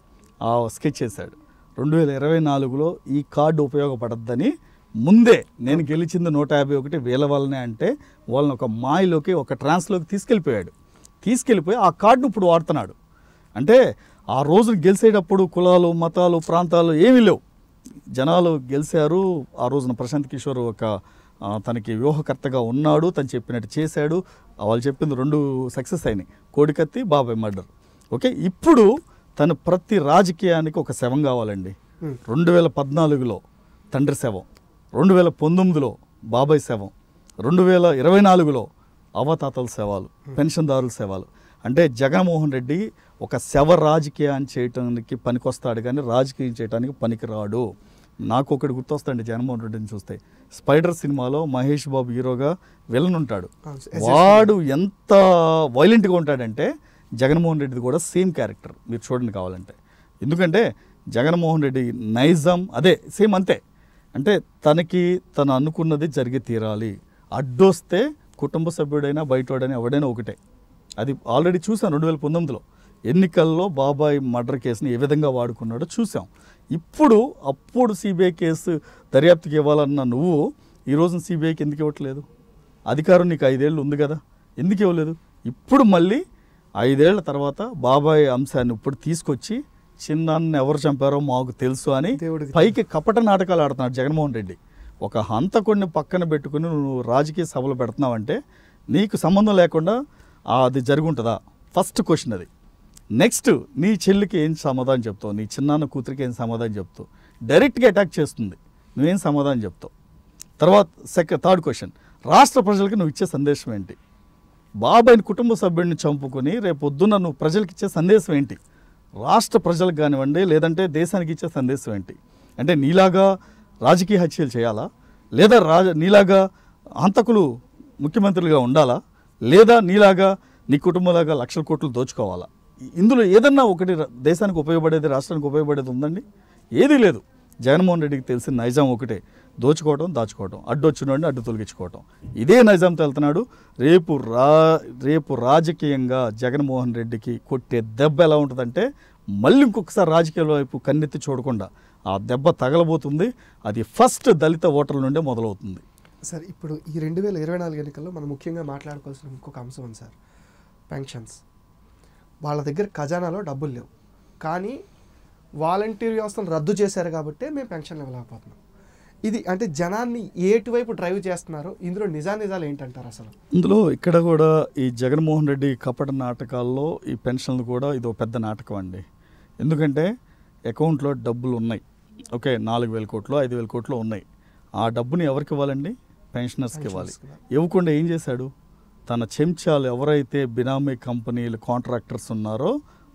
ఆ స్కెచ్ చేశాడు. 2024లో ఈ కార్డు ఉపయోగపడద్దని ముందే, నేను గెలిచింది 151 వీళ్ళ వల్లనే అంటే వాళ్ళని ఒక మాయలోకి, ఒక ట్రాన్స్లోకి తీసుకెళ్ళిపోయి ఆ కార్డును ఇప్పుడు వాడుతున్నాడు. అంటే ఆ రోజు గెలిచేటప్పుడు కులాలు, మతాలు, ప్రాంతాలు ఏమీ లేవు. జనాలు గెలిచారు. ఆ రోజున ప్రశాంత్ కిషోర్ తనకి వ్యూహకర్తగా ఉన్నాడు, తను చెప్పినట్టు చేశాడు. వాళ్ళు చెప్పింది 2 సక్సెస్ అయినాయి, కోడికత్తి, బాబాయ్ మర్డర్. ఓకే, ఇప్పుడు తను ప్రతి రాజకీయానికి ఒక శవం కావాలండి. 2014లో తండ్రి శవం, 2019లో బాబాయ్ శవం, 2024లో అవతాతల శవాలు, పెన్షన్దారుల శవాలు. అంటే జగన్మోహన్ రెడ్డి ఒక శవ రాజకీయాన్ని చేయటానికి పనికొస్తాడు కానీ రాజకీయం చేయడానికి పనికిరాడు. నాకు ఒకటి గుర్తొస్తాండి జగన్మోహన్ రెడ్డిని చూస్తే, స్పైడర్ సినిమాలో మహేష్ బాబు హీరోగా విలన్ ఉంటాడు. వాడు ఎంత వైలెంట్గా ఉంటాడంటే జగన్మోహన్ రెడ్డిది కూడా సేమ్ క్యారెక్టర్, మీరు చూడండి కావాలంటే. ఎందుకంటే జగన్మోహన్ రెడ్డి నైజం అదే సేమ్ అంతే. అంటే తను అనుకున్నది జరిగి తీరాలి. అడ్డొస్తే కుటుంబ సభ్యుడైనా బయటోడైనా ఎవడైనా ఒకటే. అది ఆల్రెడీ చూసాను 2019లో. ఎన్నికల్లో బాబాయ్ మర్డర్ కేసుని ఏ విధంగా వాడుకున్నాడో చూసాం. అప్పుడు సిబిఐ కేసు దర్యాప్తుకి ఇవ్వాలన్న నువ్వు ఈ రోజున సిబిఐకి ఎందుకు ఇవ్వట్లేదు? అధికారం నీకు 5 ఏళ్ళు ఉంది కదా, ఎందుకు ఇవ్వలేదు? ఇప్పుడు మళ్ళీ 5 ఏళ్ల తర్వాత బాబాయ్ అంశాన్ని ఇప్పుడు తీసుకొచ్చి చిన్నాన్ని ఎవరు చంపారో మాకు తెలుసు అని పైకి కపట నాటకాలు ఆడుతున్నాడు జగన్మోహన్ రెడ్డి. ఒక హంతకుడిని పక్కన పెట్టుకుని నువ్వు రాజకీయ సభలు పెడుతున్నావంటే నీకు సంబంధం లేకుండా అది జరుగుంటుందా? ఫస్ట్ క్వశ్చన్ అది. నెక్స్ట్, నీ చెల్లికి ఏం సమాధానం చెప్తావు? నీ చిన్నాన్న కూతురికి ఏం సమాధానం చెప్తావు? డైరెక్ట్గా అటాక్ చేస్తుంది, నువ్వేం సమాధానం చెప్తావు? తర్వాత థర్డ్ క్వశ్చన్, రాష్ట్ర ప్రజలకు నువ్వు ఇచ్చే సందేశం ఏంటి? బాబాయ్ని కుటుంబ సభ్యుడిని చంపుకొని రేపు పొద్దున్న నువ్వు ప్రజలకు ఇచ్చే సందేశం ఏంటి? రాష్ట్ర ప్రజలకు కానివ్వండి, లేదంటే దేశానికి ఇచ్చే సందేశం ఏంటి? అంటే నీలాగా రాజకీయ హత్యలు చేయాలా, లేదా నీలాగా హంతకులు ముఖ్యమంత్రులుగా ఉండాలా, లేదా నీలాగా నీ కుటుంబంలాగా లక్షల కోట్లు దోచుకోవాలా? ఇందులో ఏదన్నా ఒకటి దేశానికి ఉపయోగపడేది, రాష్ట్రానికి ఉపయోగపడేది ఉందండి? ఏదీ లేదు. జగన్మోహన్ రెడ్డికి తెలిసిన నైజాం ఒకటే, దోచుకోవడం, దాచుకోవడం, అడ్డొచ్చినోడిని అడ్డు తొలగించుకోవడం. ఇదే నైజాంతో వెళ్తున్నాడు. రేపు రాజకీయంగా జగన్మోహన్ రెడ్డికి కొట్టే దెబ్బ ఎలా ఉంటుందంటే మళ్ళీ ఇంకొకసారి రాజకీయాల వైపు కన్నెత్తి చూడకుండా ఆ దెబ్బ తగలబోతుంది. అది ఫస్ట్ దళిత ఓటర్ల నుండే మొదలవుతుంది. సార్, ఇప్పుడు ఈ 2024 ఎన్నికల్లో మనం ముఖ్యంగా మాట్లాడుకోవాల్సిన ఇంకొక అంశం ఉంది సార్, పెన్షన్స్. వాళ్ళ దగ్గర ఖజానాలో డబ్బులు లేవు, కానీ వాలంటీర్ వ్యవస్థను రద్దు చేశారు కాబట్టి మేము పెన్షన్లు ఇవ్వలేకపోతున్నాం. ఇది అంటే జనాన్ని ఏటువైపు డ్రైవ్ చేస్తున్నారో, ఇందులో నిజాలు ఏంటంటారు అసలు? ఇందులో ఇక్కడ కూడా ఈ జగన్మోహన్ రెడ్డి కపట నాటకాల్లో ఈ పెన్షన్లు కూడా ఇది ఒక పెద్ద నాటకం అండి. ఎందుకంటే అకౌంట్లో డబ్బులు ఉన్నాయి, ఓకే, 4,000 కోట్లు 5,000 కోట్లు ఉన్నాయి. ఆ డబ్బుని ఎవరికి ఇవ్వాలండి? పెన్షనర్స్కి ఇవ్వాలి. ఇవ్వకుండా ఏం చేశాడు? తన చెంచాలు ఎవరైతే బినామీ కంపెనీలు కాంట్రాక్టర్స్ ఉన్నారో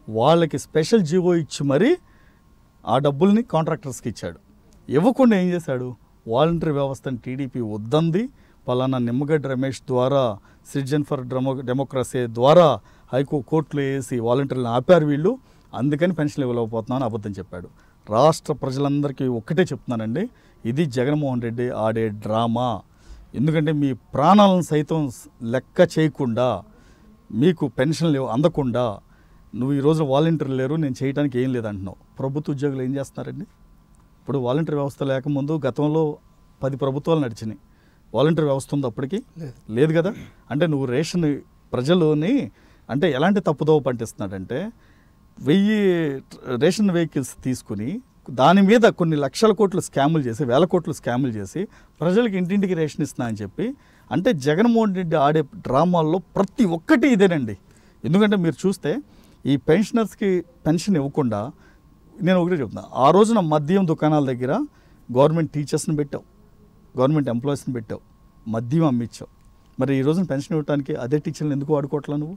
వాళ్ళకి స్పెషల్ జీవో ఇచ్చి మరీ ఆ డబ్బుల్ని కాంట్రాక్టర్స్కి ఇచ్చాడు. ఇవ్వకుండా ఏం చేశాడు? వాలంటరీ వ్యవస్థను టీడీపీ వద్దంది, పలానా నిమ్మగడ్డ రమేష్ ద్వారా సిటిజన్ ఫర్ డెమోక్రసీ ద్వారా కోర్టులో వేసి వాలంటీర్లను ఆపారు వీళ్ళు, అందుకని పెన్షన్లు ఇవ్వలేకపోతున్నాను అబద్ధం చెప్పాడు. రాష్ట్ర ప్రజలందరికీ ఒక్కటే చెప్తున్నానండి, ఇది జగన్మోహన్ రెడ్డి ఆడే డ్రామా. ఎందుకంటే మీ ప్రాణాలను సైతం లెక్క చేయకుండా, మీకు పెన్షన్లు అందకుండా, నువ్వు ఈరోజు వాలంటీర్లు లేరు, నేను చేయడానికి ఏం లేదంటున్నావు. ప్రభుత్వ ఉద్యోగులు ఏం చేస్తున్నారండి? ఇప్పుడు వాలంటీర్ వ్యవస్థ లేకముందు గతంలో 10 ప్రభుత్వాలు నడిచినాయి. వాలంటీర్ వ్యవస్థ ఉంది అప్పటికి? లేదు కదా. అంటే నువ్వు ప్రజలని అంటే ఎలాంటి తప్పుదోవ పంటిస్తున్నాడంటే 1000 రేషన్ వెహికల్స్ తీసుకుని దాని మీద కొన్ని లక్షల కోట్లు స్కాములు చేసి, వేల కోట్లు స్కాములు చేసి ప్రజలకు ఇంటింటికి రేషన్ ఇస్తున్నా అని చెప్పి, అంటే జగన్మోహన్ రెడ్డి ఆడే డ్రామాల్లో ప్రతి ఒక్కటి ఇదేనండి. ఎందుకంటే మీరు చూస్తే ఈ పెన్షనర్స్కి పెన్షన్ ఇవ్వకుండా, నేను ఒకటే చెప్తున్నా, ఆ రోజున మద్యం దుకాణాల దగ్గర గవర్నమెంట్ టీచర్స్ని పెట్టావు, గవర్నమెంట్ ఎంప్లాయీస్ని పెట్టావు, మద్యం అమ్మించావు. మరి ఈ రోజున పెన్షన్ ఇవ్వడానికి అదే టీచర్లను ఎందుకు వాడుకోవట్లా నువ్వు?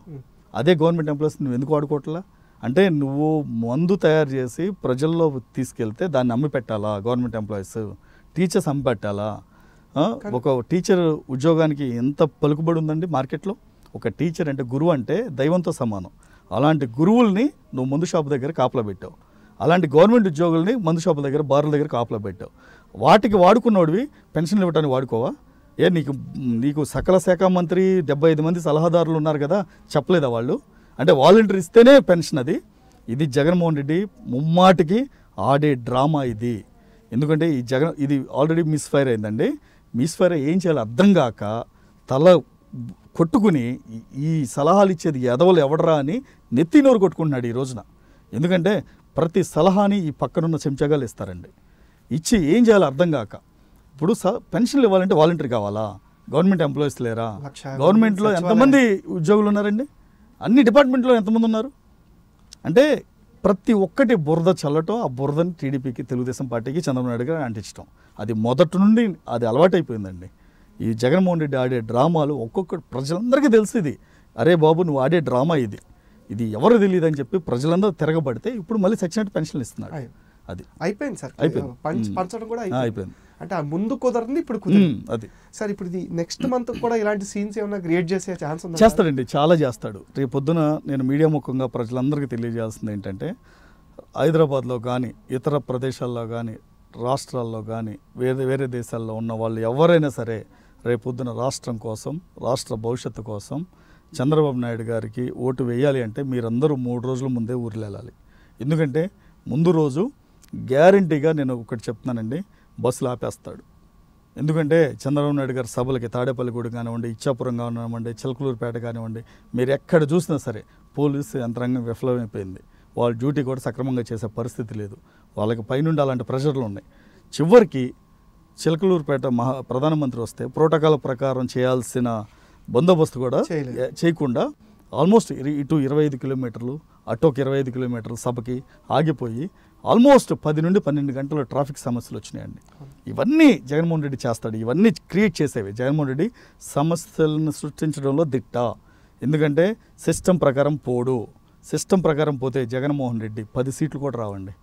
అదే గవర్నమెంట్ ఎంప్లాయీస్ నువ్వు ఎందుకు వాడుకోవట్లా? అంటే నువ్వు మందు తయారు చేసి ప్రజల్లో తీసుకెళ్తే దాన్ని అమ్మి పెట్టాలా? గవర్నమెంట్ ఎంప్లాయీస్ టీచర్స్ అమ్మి పెట్టాలా? ఒక టీచర్ ఉద్యోగానికి ఎంత పలుకుబడి ఉందండి మార్కెట్లో. ఒక టీచర్ అంటే గురువు అంటే దైవంతో సమానం. అలాంటి గురువుల్ని నువ్వు మందు షాపు దగ్గర కాపలా పెట్టావు. అలాంటి గవర్నమెంట్ ఉద్యోగుల్ని మందు షాపుల దగ్గర, బార్ల దగ్గర కాపలా పెట్టావు. వాటికి వాడుకున్నోడివి పెన్షన్లు ఇవ్వడానికి వాడుకోవా? నీకు సకల శాఖ మంత్రి 75 మంది సలహాదారులు ఉన్నారు కదా, చెప్పలేదా వాళ్ళు? అంటే వాలంటీర్ ఇస్తేనే పెన్షన్ అది. ఇది జగన్మోహన్ రెడ్డి ముమ్మాటికి ఆడే డ్రామా ఇది. ఎందుకంటే ఇది ఆల్రెడీ మిస్ఫైర్ అయిందండి. మిస్ఫైర్ ఏం చేయాలో అర్థం కాక తల కొట్టుకుని ఈ సలహాలు ఇచ్చేది ఎదవలు ఎవడరా అని నెత్తి నోరు కొట్టుకుంటున్నాడు ఈ రోజున. ఎందుకంటే ప్రతి సలహాని ఈ పక్కనున్న చెంచగాలు ఇస్తారండి. ఇచ్చి ఏం చేయాలో అర్థం కాక, ఇప్పుడు పెన్షన్లు ఇవ్వాలంటే వాలంటీర్ కావాలా? గవర్నమెంట్ ఎంప్లాయీస్ లేరా? గవర్నమెంట్లో ఎంతమంది ఉద్యోగులు ఉన్నారండి? అన్ని డిపార్ట్మెంట్లో ఎంతమంది ఉన్నారు? అంటే ప్రతి ఒక్కటి బురద చల్లటం, ఆ బురదని టీడీపీకి, తెలుగుదేశం పార్టీకి, చంద్రబాబు నాయుడు గారు అంటించడం, అది మొదటి నుండి అది అలవాటైపోయిందండి. ఈ జగన్మోహన్ రెడ్డి ఆడే డ్రామాలు ఒక్కొక్కటి ప్రజలందరికీ తెలుసు. ఇది అరే బాబు నువ్వు ఆడే డ్రామా ఇది ఎవరు తెలియదు అని చెప్పి ప్రజలందరూ తిరగబడితే ఇప్పుడు మళ్ళీ సెక్షనరీ పెన్షన్లు ఇస్తున్నాడు. అది అయిపోయింది సార్, అయిపోయింది, పంచడం కూడా అయిపోయింది. అంటే ఆ ముందు కుదరని ఇప్పుడు కుదిరింది. అది సార్, ఇప్పుడు ఇది నెక్స్ట్ మంత్ కూడా ఇలాంటి సీన్స్ ఏమైనా క్రియేట్ చేసే ఛాన్స్ ఉందా? చేస్తాడండి, చాలా చేస్తాడు. రేపు పొద్దున నేను మీడియా ముఖంగా ప్రజలందరికీ తెలియజేయాల్సింది ఏంటంటే, హైదరాబాద్లో కానీ ఇతర ప్రదేశాల్లో కానీ రాష్ట్రాల్లో కానీ వేరే దేశాల్లో ఉన్న వాళ్ళు ఎవరైనా సరే రేపు పొద్దున రాష్ట్రం కోసం, రాష్ట్ర భవిష్యత్తు కోసం చంద్రబాబు నాయుడు గారికి ఓటు వేయాలి అంటే మీరందరూ 3 రోజుల ముందే ఊర్లు వెళ్ళాలి. ఎందుకంటే ముందు రోజు గ్యారంటీగా నేను ఒకటి చెప్తున్నానండి, బస్సులు ఆపేస్తాడు. ఎందుకంటే చంద్రబాబు నాయుడు గారి సభలకి తాడేపల్లిగూడ కానివ్వండి, ఇచ్చాపురం కానివ్వండి, చిలకలూరుపేట కానివ్వండి, మీరు ఎక్కడ చూసినా సరే పోలీసు యంత్రాంగం విఫలమైపోయింది. వాళ్ళ డ్యూటీ కూడా సక్రమంగా చేసే పరిస్థితి లేదు. వాళ్ళకి పైనుండి అలాంటి ప్రెషర్లు ఉన్నాయి. చివరికి చిలకలూరుపేట ప్రధానమంత్రి వస్తే ప్రోటోకాల్ ప్రకారం చేయాల్సిన బందోబస్తు కూడా చేయకుండా ఆల్మోస్ట్ ఇటు 25 కిలోమీటర్లు అటు ఒక 25 కిలోమీటర్లు సభకి ఆగిపోయి ఆల్మోస్ట్ 10 నుండి 12 గంటలు ట్రాఫిక్ సమస్యలు వచ్చినాయండి. ఇవన్నీ జగన్మోహన్ రెడ్డి చేస్తాడు. ఇవన్నీ క్రియేట్ చేసేవి. జగన్మోహన్ రెడ్డి సమస్యలను సృష్టించడంలో దిట్ట. ఎందుకంటే సిస్టమ్ ప్రకారం పోడు. సిస్టమ్ ప్రకారం పోతే జగన్మోహన్ రెడ్డి 10 సీట్లు కూడా రావండి.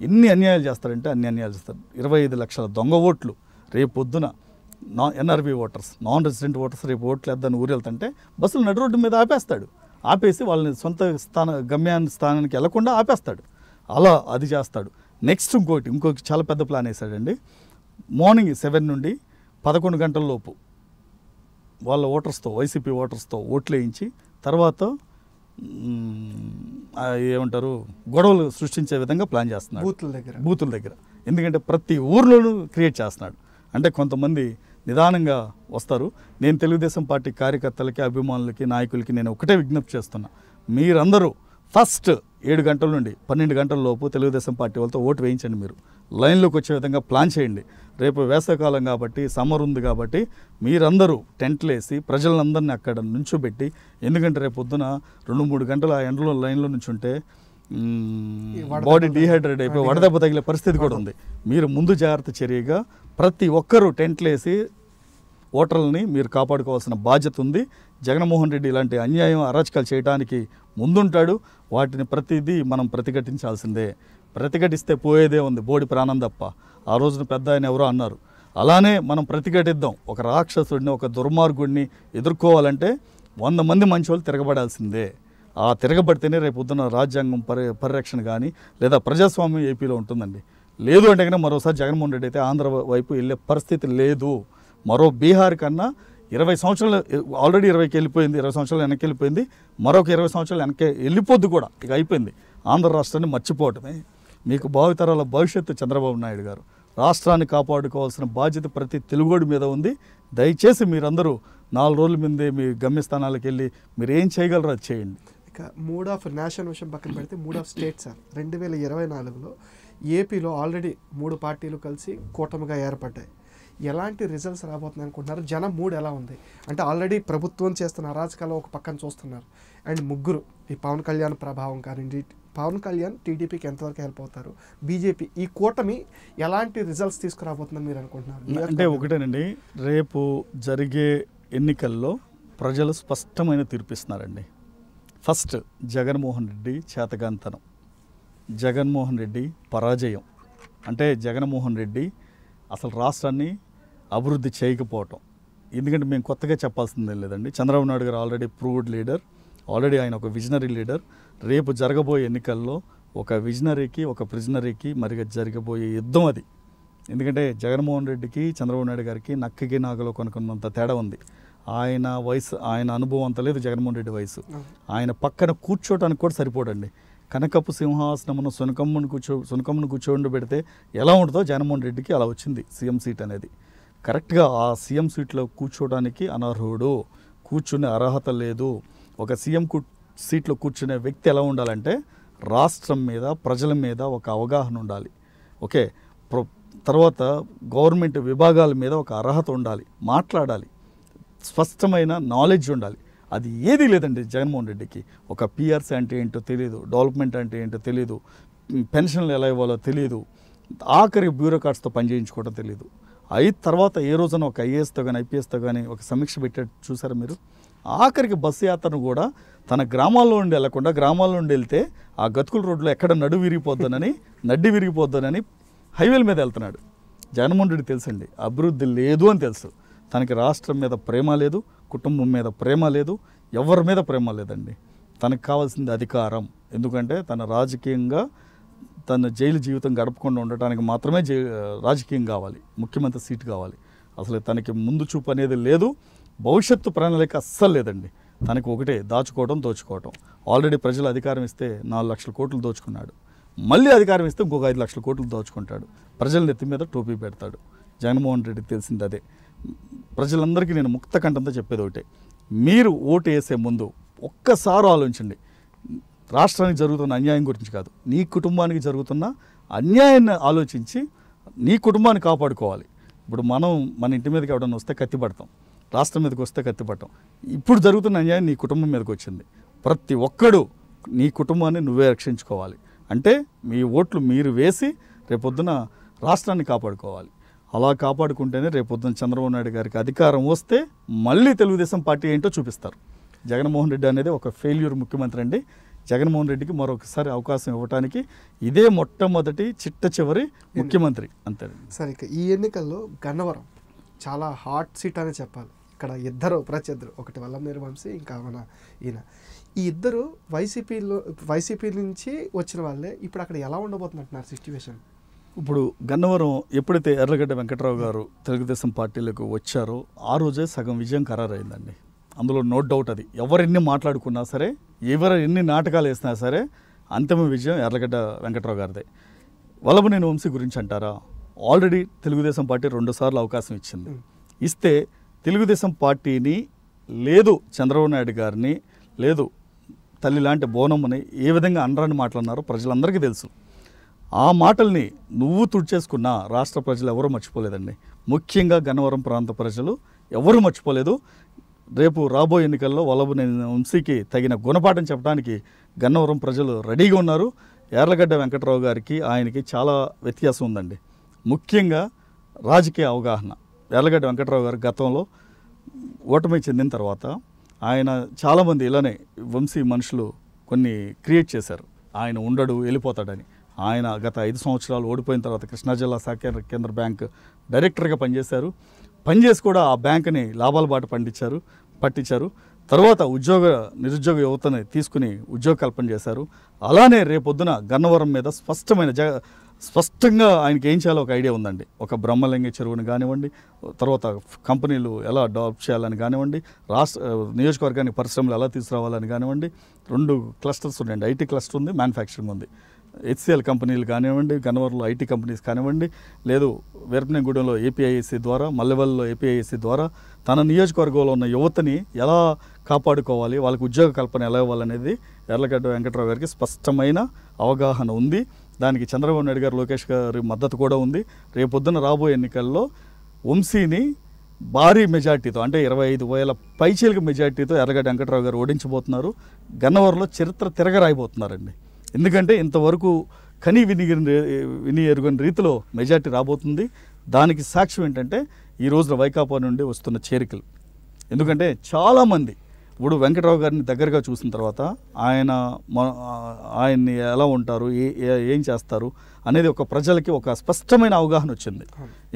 ఎన్ని అన్యాయాలు చేస్తారంటే అన్ని అన్యాయాలు చేస్తారు. 25 లక్షల దొంగ ఓట్లు రేపు పొద్దున NRB voters, non resident voters రేపు ఓట్లు వేద్దాన్ని ఊరు వెళ్తుంటే బస్సులు నడు రోడ్డు మీద ఆపేస్తాడు. ఆపేసి వాళ్ళని సొంత స్థానానికి వెళ్లకుండా ఆపేస్తాడు. అలా అది చేస్తాడు. నెక్స్ట్ ఇంకొక చాలా పెద్ద ప్లాన్ వేసాడండి. మార్నింగ్ 7 నుండి 11 గంటల లోపు వాళ్ళ ఓటర్స్తో, వైసీపీ ఓటర్స్తో ఓట్లు వేయించి తర్వాత ఏమంటారు గొడవలు సృష్టించే విధంగా ప్లాన్ చేస్తున్నాడు బూతుల దగ్గర. ఎందుకంటే ప్రతి ఊర్లోనూ క్రియేట్ చేస్తున్నాడు. అంటే కొంతమంది నిదానంగా వస్తారు. నేను తెలుగుదేశం పార్టీ కార్యకర్తలకి, అభిమానులకి, నాయకులకి నేను ఒకటే విజ్ఞప్తి చేస్తున్నా, మీరందరూ ఫస్ట్ 7 గంటల నుండి 12 గంటల లోపు తెలుగుదేశం పార్టీ వాళ్ళతో ఓటు వేయించండి. మీరు లైన్లోకి వచ్చే విధంగా ప్లాన్ చేయండి. రేపు వేసవికాలం కాబట్టి, సమ్మర్ ఉంది కాబట్టి మీరందరూ టెంట్లు వేసి ప్రజలందరినీ అక్కడ నుంచోబెట్టి, ఎందుకంటే రేపు పొద్దున 2-3 గంటల ఆ ఎండలో లైన్లో నుంచి ఉంటే బాడీ డీహైడ్రేట్ అయిపోయి వడదెబ్బ తగిలే పరిస్థితి కూడా ఉంది. మీరు ముందు జాగ్రత్త చర్యగా ప్రతి ఒక్కరూ టెంట్లు వేసి ఓటర్లని మీరు కాపాడుకోవాల్సిన బాధ్యత ఉంది. జగన్మోహన్ రెడ్డి ఇలాంటి అన్యాయం, అరాచకాలు చేయడానికి ముందుంటాడు. వాటిని ప్రతిదీ మనం ప్రతిఘటించాల్సిందే. ప్రతిఘటిస్తే పోయేదే ఉంది, బోడి ప్రాణం తప్ప. ఆ రోజున పెద్ద ఆయన ఎవరో అన్నారు. అలానే మనం ప్రతిఘటిద్దాం. ఒక రాక్షసుడిని, ఒక దుర్మార్గుడిని ఎదుర్కోవాలంటే 100 మంది మంచోళ్ళు తిరగబడాల్సిందే. ఆ తిరగబడితేనే రేపు పొద్దున రాజ్యాంగం పరిరక్షణ కానీ లేదా ప్రజాస్వామ్యం ఏపీలో ఉంటుందండి. లేదు అంటే కనుక మరోసారి జగన్మోహన్ రెడ్డి అయితే ఆంధ్ర వైపు వెళ్ళే పరిస్థితి లేదు. మరో బీహార్ కన్నా 20 సంవత్సరాలు ఆల్రెడీ 20కి వెళ్ళిపోయింది, 20 సంవత్సరాలు వెనక్కి వెళ్ళిపోయింది, మరొక 20 సంవత్సరాలు వెనక్కి వెళ్ళిపోద్ది కూడా. ఇక అయిపోయింది. ఆంధ్ర రాష్ట్రాన్ని మర్చిపోవటమే. మీకు భావితరాల భవిష్యత్తు చంద్రబాబు నాయుడు గారు. రాష్ట్రాన్ని కాపాడుకోవాల్సిన బాధ్యత ప్రతి తెలుగోడి మీద ఉంది. దయచేసి మీరందరూ 4 రోజుల ముందే మీ గమ్యస్థానాలకు వెళ్ళి మీరు ఏం చేయగలరో అది చేయండి. ఇక మూడ్ ఆఫ్ నేషన్ విషయం పక్కన పెడితే మూడ్ ఆఫ్ స్టేట్ సార్, 2024లో ఏపీలో ఆల్రెడీ 3 పార్టీలు కలిసి కూటమిగా ఏర్పడ్డాయి. ఎలాంటి రిజల్ట్స్ రాబోతున్నాయి అనుకుంటున్నారు? జనం మూడ్ ఎలా ఉంది? అంటే ఆల్రెడీ ప్రభుత్వం చేస్తున్న అరాచకాలు ఒక పక్కన చూస్తున్నారు. అండ్ ముగ్గురు, ఈ పవన్ కళ్యాణ్ ప్రభావం కానీ, పవన్ కళ్యాణ్ టీడీపీకి ఎంతవరకు హెల్ప్ అవుతారు, బీజేపీ, ఈ కూటమి ఎలాంటి రిజల్ట్స్ తీసుకురాబోతుందని మీరు అనుకుంటున్నారు? అంటే ఒకటేనండి, రేపు జరిగే ఎన్నికల్లో ప్రజలు స్పష్టమైన తీర్పిస్తున్నారండి. ఫస్ట్ జగన్మోహన్ రెడ్డి చేతగాంతనం, జగన్మోహన్ రెడ్డి పరాజయం. అంటే జగన్మోహన్ రెడ్డి అసలు రాష్ట్రాన్ని అభివృద్ధి చేయకపోవటం. ఎందుకంటే మేము కొత్తగా చెప్పాల్సిందే లేదండి. చంద్రబాబు నాయుడు గారు ఆల్రెడీ ప్రూవ్డ్ లీడర్, ఆల్రెడీ ఆయన ఒక విజనరీ లీడర్. రేపు జరగబోయే ఎన్నికల్లో ఒక విజనరీకి, ఒక ప్రిజనరీకి మరిగా జరగబోయే యుద్ధం అది. ఎందుకంటే జగన్మోహన్ రెడ్డికి, చంద్రబాబు నాయుడు గారికి నక్కకి నాగలో కొనుక్కున్నంత తేడా ఉంది. ఆయన వయసు, ఆయన అనుభవం అంత లేదు జగన్మోహన్ రెడ్డి వయసు. ఆయన పక్కన కూర్చోటానికి కూడా సరిపోడండి. కనకపు సింహాసనమును సునకమ్మను కూర్చోండి ఎలా ఉంటుందో జగన్మోహన్ రెడ్డికి అలా వచ్చింది సీఎం సీట్ అనేది. కరెక్ట్గా ఆ సీఎం సీట్లో కూర్చోడానికి అనర్హుడు, కూర్చునే అర్హత లేదు. ఒక సీఎం సీట్లో కూర్చునే వ్యక్తి ఎలా ఉండాలంటే రాష్ట్రం మీద, ప్రజల మీద ఒక అవగాహన ఉండాలి. ఓకే, తర్వాత గవర్నమెంట్ విభాగాల మీద ఒక అర్హత ఉండాలి, మాట్లాడాలి, స్పష్టమైన నాలెడ్జ్ ఉండాలి. అది ఏదీ లేదండి జగన్మోహన్ రెడ్డికి. ఒక పిఆర్సీ అంటే ఏంటో తెలియదు, డెవలప్మెంట్ అంటే ఏంటో తెలియదు, పెన్షన్లు ఎలా ఇవ్వాలో తెలియదు, ఆఖరి బ్యూరోక్రాట్స్తో పనిచేయించుకోవడం తెలియదు. తర్వాత ఏ రోజున ఒక ఐఏఎస్తో కానీ, ఐపీఎస్తో కానీ ఒక సమీక్ష పెట్టాడు చూసారా మీరు? ఆఖరికి బస్సు యాత్రను కూడా తన గ్రామాల్లో నుండి వెళ్లకుండా, గ్రామాల్లో నుండి వెళ్తే ఆ గతుకుల రోడ్లో ఎక్కడ నడ్డి విరిగిపోద్దనని హైవేల మీద వెళ్తున్నాడు. జగన్మోహన్ రెడ్డి తెలుసండి, అభివృద్ధి లేదు అని తెలుసు. తనకి రాష్ట్రం మీద ప్రేమ లేదు, కుటుంబం మీద ప్రేమ లేదు, ఎవరి మీద ప్రేమ లేదండి. తనకు కావాల్సింది అధికారం. ఎందుకంటే తన రాజకీయంగా తన జైలు జీవితం గడపకుండా ఉండటానికి మాత్రమే రాజకీయం కావాలి, ముఖ్యమంత్రి సీటు కావాలి. అసలు తనకి ముందు చూపు అనేది లేదు, భవిష్యత్తు ప్రణాళిక అస్సలు లేదండి. తనకు ఒకటే దాచుకోవడం దోచుకోవటం. ఆల్రెడీ ప్రజలు అధికారం ఇస్తే 4 లక్షల కోట్లు దోచుకున్నాడు, మళ్ళీ అధికారం ఇస్తే ఇంకొక 5 లక్షల కోట్లు దోచుకుంటాడు, ప్రజల నెత్తి మీద టోపీ పెడతాడు. జగన్మోహన్ రెడ్డికి తెలిసింది అదే. ప్రజలందరికీ నేను ముక్త కంఠంతో చెప్పేది ఒకటే, మీరు ఓటు వేసే ముందు ఒక్కసారి ఆలోచించండి. రాష్ట్రానికి జరుగుతున్న అన్యాయం గురించి కాదు, నీ కుటుంబానికి జరుగుతున్న అన్యాయాన్ని ఆలోచించి నీ కుటుంబాన్ని కాపాడుకోవాలి. ఇప్పుడు మనం మన ఇంటి మీదకి ఎవడన్నా వస్తే కత్తి పడతాం, రాష్ట్రం మీదకి వస్తే కత్తి పడతాం. ఇప్పుడు జరుగుతున్న అన్యాయం నీ కుటుంబం మీదకి వచ్చింది. ప్రతి ఒక్కడు నీ కుటుంబాన్ని నువ్వే రక్షించుకోవాలి. అంటే మీ ఓట్లు మీరు వేసి రేపొద్దున రాష్ట్రాన్ని కాపాడుకోవాలి. అలా కాపాడుకుంటేనే రేపొద్దున చంద్రబాబు నాయుడు గారికి అధికారం వస్తే మళ్ళీ తెలుగుదేశం పార్టీ ఏంటో చూపిస్తారు. జగన్మోహన్ రెడ్డి అనేది ఒక ఫెయిల్యూర్ ముఖ్యమంత్రి అండి. జగన్మోహన్ రెడ్డికి మరొకసారి అవకాశం ఇవ్వడానికి ఇదే మొట్టమొదటి చిట్ట చివరి ముఖ్యమంత్రి అంతే. సరే, ఇక ఈ ఎన్నికల్లో గన్నవరం చాలా హాట్ సీట్ అనే చెప్పాలి. ఇక్కడ ఇద్దరు ప్రత్యర్థులు, ఒకటి వల్లభనేని వంశీ, ఇంకా మన ఈయన. ఈ ఇద్దరు వైసీపీ నుంచి వచ్చిన వాళ్ళే. ఇప్పుడు అక్కడ ఎలా ఉండబోతున్నట్టున్నారు సిచ్యువేషన్? ఇప్పుడు గన్నవరం ఎప్పుడైతే ఎర్రగడ్డ వెంకట్రావు గారు తెలుగుదేశం పార్టీలకు వచ్చారో ఆ రోజే సగం విజయం ఖరారైందండి. అందులో నో డౌట్. అది ఎవరెన్ని మాట్లాడుకున్నా సరే, ఎవరు ఎన్ని నాటకాలు వేసినా సరే, అంతిమ విజయం ఎర్రగడ్డ వెంకట్రావు గారిదే. వల్లభనేని వంశీ గురించి అంటారా, ఆల్రెడీ తెలుగుదేశం పార్టీ 2 సార్లు అవకాశం ఇచ్చింది. ఇస్తే తెలుగుదేశం పార్టీని లేదు, చంద్రబాబు నాయుడు గారిని లేదు, తల్లి లాంటి బోనమ్మని ఏ విధంగా అనరాని మాట్లాడినారో ప్రజలందరికీ తెలుసు. ఆ మాటల్ని నువ్వు తుడిచేసుకున్నా రాష్ట్ర ప్రజలు ఎవరూ మర్చిపోలేదండి. ముఖ్యంగా గన్నవరం ప్రాంత ప్రజలు ఎవరూ మర్చిపోలేదు. రేపు రాబోయే ఎన్నికల్లో వల్లభనేని వంశీకి తగిన గుణపాఠం చెప్పడానికి గన్నవరం ప్రజలు రెడీగా ఉన్నారు. యార్లగడ్డ వెంకట్రావు గారికి ఆయనకి చాలా వ్యత్యాసం ఉందండి. ముఖ్యంగా రాజకీయ అవగాహన. యార్లగడ్డ వెంకట్రావు గారు గతంలో ఓటమి చెందిన తర్వాత ఆయన చాలామంది ఇలానే వంశీ మనుషులు కొన్ని క్రియేట్ చేశారు, ఆయన ఉండడు వెళ్ళిపోతాడని. ఆయన గత 5 సంవత్సరాలు ఓడిపోయిన తర్వాత కృష్ణా జిల్లా సహకార కేంద్ర బ్యాంక్ డైరెక్టర్గా పనిచేశారు. పనిచేసి కూడా ఆ బ్యాంకుని లాభాల బాట పట్టించారు. తర్వాత నిరుద్యోగ యువతని తీసుకుని ఉద్యోగ కల్పన చేశారు. అలానే రేపొద్దున గన్నవరం మీద స్పష్టంగా ఆయనకి ఏం చేయాలో ఒక ఐడియా ఉందండి. ఒక బ్రహ్మలింగ చెరువుని కానివ్వండి, తర్వాత కంపెనీలు ఎలా డెవలప్ చేయాలని కానివ్వండి, నియోజకవర్గానికి పరిశ్రమలు ఎలా తీసుకురావాలని కానివ్వండి. 2 క్లస్టర్స్ ఉన్నాయండి, ఐటీ క్లస్టర్ ఉంది, మ్యానుఫ్యాక్చరింగ్ ఉంది. హెచ్సిఎల్ కంపెనీలు కానివ్వండి, గన్నవరంలో ఐటీ కంపెనీస్ కానివ్వండి, లేదు వీరపనేగూడెంలో ఏపీఐఎస్సి ద్వారా, మల్లెవల్లిలో ఏపీఐఎస్సి ద్వారా తన నియోజకవర్గంలో ఉన్న యువతని ఎలా కాపాడుకోవాలి, వాళ్ళకి ఉద్యోగ కల్పన ఎలా ఇవ్వాలనేది యార్లగడ్డ వెంకట్రావు గారికి స్పష్టమైన అవగాహన ఉంది. దానికి చంద్రబాబు నాయుడు గారు, లోకేష్ గారి మద్దతు కూడా ఉంది. రేపొద్దున రాబోయే ఎన్నికల్లో వంశీని భారీ మెజార్టీతో, అంటే 25,000 పైచీలక మెజార్టీతో యార్లగడ్డ వెంకట్రావు గారు ఓడించబోతున్నారు. గన్నవరంలో చరిత్ర తిరగరాయబోతున్నారండి. ఎందుకంటే ఇంతవరకు విని ఎరుగని రీతిలో మెజార్టీ రాబోతుంది. దానికి సాక్ష్యం ఏంటంటే ఈ రోజున వైకాపా నుండి వస్తున్న చేరికలు. ఎందుకంటే చాలామంది ఇప్పుడు వెంకట్రావు గారిని దగ్గరగా చూసిన తర్వాత ఆయన్ని ఎలా ఉంటారు, ఏం చేస్తారు అనేది ఒక ప్రజలకి ఒక స్పష్టమైన అవగాహన వచ్చింది.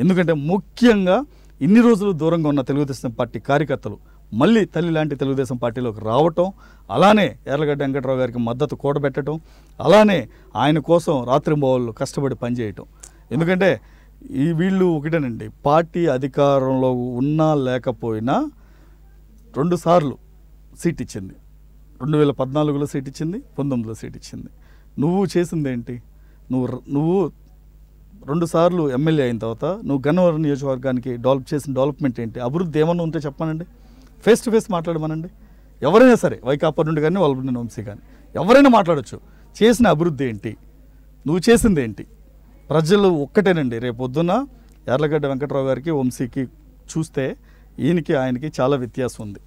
ఎందుకంటే ముఖ్యంగా ఇన్ని రోజులు దూరంగా ఉన్న తెలుగుదేశం పార్టీ కార్యకర్తలు మళ్ళీ తల్లి లాంటి తెలుగుదేశం పార్టీలోకి రావటం, అలానే యార్లగడ్డ వెంకట్రావు గారికి మద్దతు కూడబెట్టడం, అలానే ఆయన కోసం రాత్రింబవళ్ళు కష్టపడి పనిచేయటం. ఎందుకంటే వీళ్ళు ఒకటేనండి, పార్టీ అధికారంలో ఉన్నా లేకపోయినా 2 సార్లు సీట్ ఇచ్చింది. 2014లో సీట్ ఇచ్చింది, 19లో సీట్ ఇచ్చింది. నువ్వు చేసిందేంటి? నువ్వు 2 సార్లు ఎమ్మెల్యే అయిన తర్వాత నువ్వు గన్నవరం నియోజకవర్గానికి చేసిన డెవలప్మెంట్ ఏంటి? అభివృద్ధి ఏమన్నా ఉంటే చెప్పానండి, ఫేస్ టు ఫేస్ మాట్లాడమనండి. ఎవరైనా సరే, వైకాపా నుండి కానీ వల్లభనేని వంశీ కానీ ఎవరైనా మాట్లాడచ్చు. చేసిన అభివృద్ధి ఏంటి, నువ్వు చేసింది ఏంటి? ప్రజలు ఒక్కటేనండి. రేపొద్దున యార్లగడ్డ వెంకట్రావు గారికి వంశీకి చూస్తే ఈయనకి ఆయనకి చాలా వ్యత్యాసం ఉంది.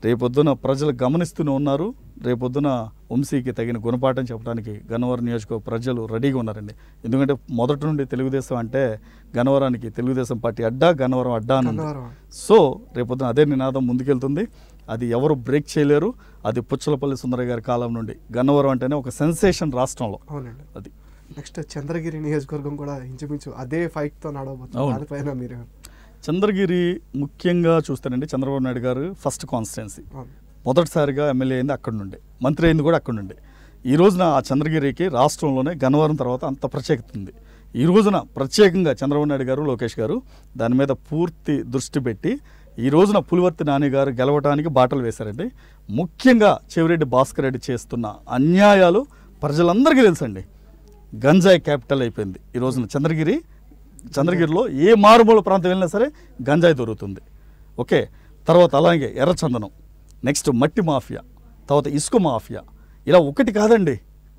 రేపొద్దున ప్రజలు గమనిస్తూనే ఉన్నారు. రేపొద్దున వంశీకి తగిన గుణపాఠం చెప్పడానికి గన్నవరం నియోజకవర్గ ప్రజలు రెడీగా ఉన్నారండి. ఎందుకంటే మొదటి నుండి తెలుగుదేశం అంటే గన్నవరానికి తెలుగుదేశం పార్టీ అడ్డా, గన్నవరం అడ్డా అని. సో రేపొద్దున అదే నినాదం ముందుకెళ్తుంది. అది ఎవరు బ్రేక్ చేయలేరు. అది పుచ్చలపల్లి సుందరయ్య గారి కాలం నుండి గన్నవరం అంటేనే ఒక సెన్సేషన్ రాష్ట్రంలో. అది నెక్స్ట్ చంద్రగిరి నియోజకవర్గం కూడా ఇంచుమించు అదే ఫైట్తో నడవబోతుంది. మీరు చంద్రగిరి ముఖ్యంగా చూస్తానండి, చంద్రబాబు నాయుడు గారు ఫస్ట్ కాన్స్టిట్యున్సీ, మొదటిసారిగా ఎమ్మెల్యే అయింది అక్కడి నుండి, మంత్రి అయింది కూడా అక్కడి నుండి. ఈ రోజున ఆ చంద్రగిరికి రాష్ట్రంలోనే గన్నవరం తర్వాత అంత ప్రత్యేకత ఉంది. ఈ రోజున ప్రత్యేకంగా చంద్రబాబు నాయుడు గారు, లోకేష్ గారు దాని మీద పూర్తి దృష్టి పెట్టి ఈ రోజున పులివర్తి నాని గారు గెలవడానికి బాటలు వేశారండి. ముఖ్యంగా చెవిరెడ్డి భాస్కర్ రెడ్డి చేస్తున్న అన్యాయాలు ప్రజలందరికీ తెలుసండి. గంజాయి క్యాపిటల్ అయిపోయింది ఈ రోజున. చంద్రగిరిలో ఏ మారుమూల ప్రాంతం వెళ్ళినా సరే గంజాయి దొరుకుతుంది. ఓకే, తర్వాత అలాగే ఎర్రచందనం, నెక్స్ట్ మట్టి మాఫియా, తర్వాత ఇసుక మాఫియా, ఇలా ఒకటి కాదండి.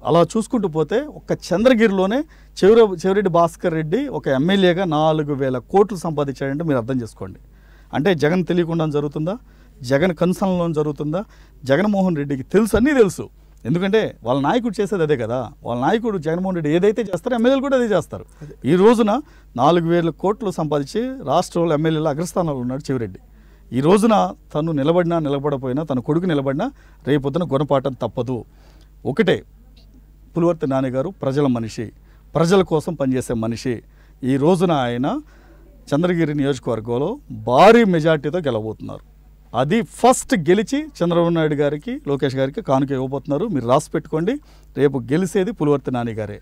అలా చూసుకుంటూ పోతే ఒక్క చంద్రగిరిలోనే చెవిరెడ్డి భాస్కర్ రెడ్డి ఒక ఎమ్మెల్యేగా 4,000 కోట్లు సంపాదించాడంటే మీరు అర్థం చేసుకోండి. అంటే జగన్ తెలియకుండా జరుగుతుందా, జగన్ కన్సర్న్లో జరుగుతుందా? జగన్మోహన్ రెడ్డికి తెలుసు, అన్నీ తెలుసు. ఎందుకంటే వాళ్ళ నాయకుడు చేసేది అదే కదా. వాళ్ళ నాయకుడు జగన్మోహన్ రెడ్డి ఏదైతే చేస్తారో ఎమ్మెల్యేలు కూడా అదే చేస్తారు. ఈ రోజున 4,000 కోట్లు సంపాదించి రాష్ట్రంలో ఎమ్మెల్యేలు అగ్రస్థానంలో ఉన్నాడు చెవిరెడ్డి. ఈ రోజున తను నిలబడపోయినా, తన కొడుకు నిలబడినా రేపొద్దున గుణపాఠం తప్పదు. ఒకటే, పులివర్తి నాని గారు ప్రజల మనిషి, ప్రజల కోసం పనిచేసే మనిషి. ఈ రోజున ఆయన చంద్రగిరి నియోజకవర్గంలో భారీ మెజార్టీతో గెలవబోతున్నారు. అది ఫస్ట్ గెలిచి చంద్రబాబు నాయుడు గారికి, లోకేష్ గారికి కానుక ఇవ్వబోతున్నారు. మీరు రాసి పెట్టుకోండి, రేపు గెలిచేది పులివర్తి నాని గారే.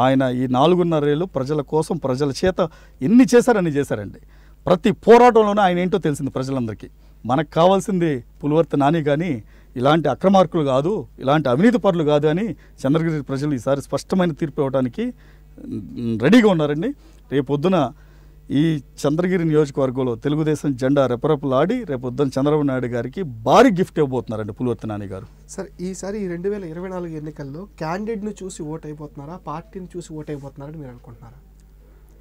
ఆయన ఈ 4.5 ఏళ్ళు ప్రజల కోసం, ప్రజల చేత ఎన్ని చేశారని చేశారండి. ప్రతి పోరాటంలోనూ ఆయన ఏంటో తెలిసింది ప్రజలందరికీ. మనకు కావాల్సింది పులివర్తి నాని కానీ ఇలాంటి అక్రమార్కులు కాదు, ఇలాంటి అవినీతి పరులు కాదు అని చంద్రగిరి ప్రజలు ఈసారి స్పష్టమైన తీర్పు ఇవ్వడానికి రెడీగా ఉన్నారండి. రేపొద్దున ఈ చంద్రగిరి నియోజకవర్గంలో తెలుగుదేశం జెండా రెపరెపలాడి రేపొద్దున చంద్రబాబు నాయుడు గారికి భారీ గిఫ్ట్ ఇవ్వబోతున్నారండి పులివర్తి నాని గారు. సార్, ఈసారి 2024 ఎన్నికల్లో క్యాండిడేట్ను చూసి ఓట్ అయిపోతున్నారా, పార్టీని చూసి ఓట్ అయిపోతున్నారని మీరు అనుకుంటున్నారా?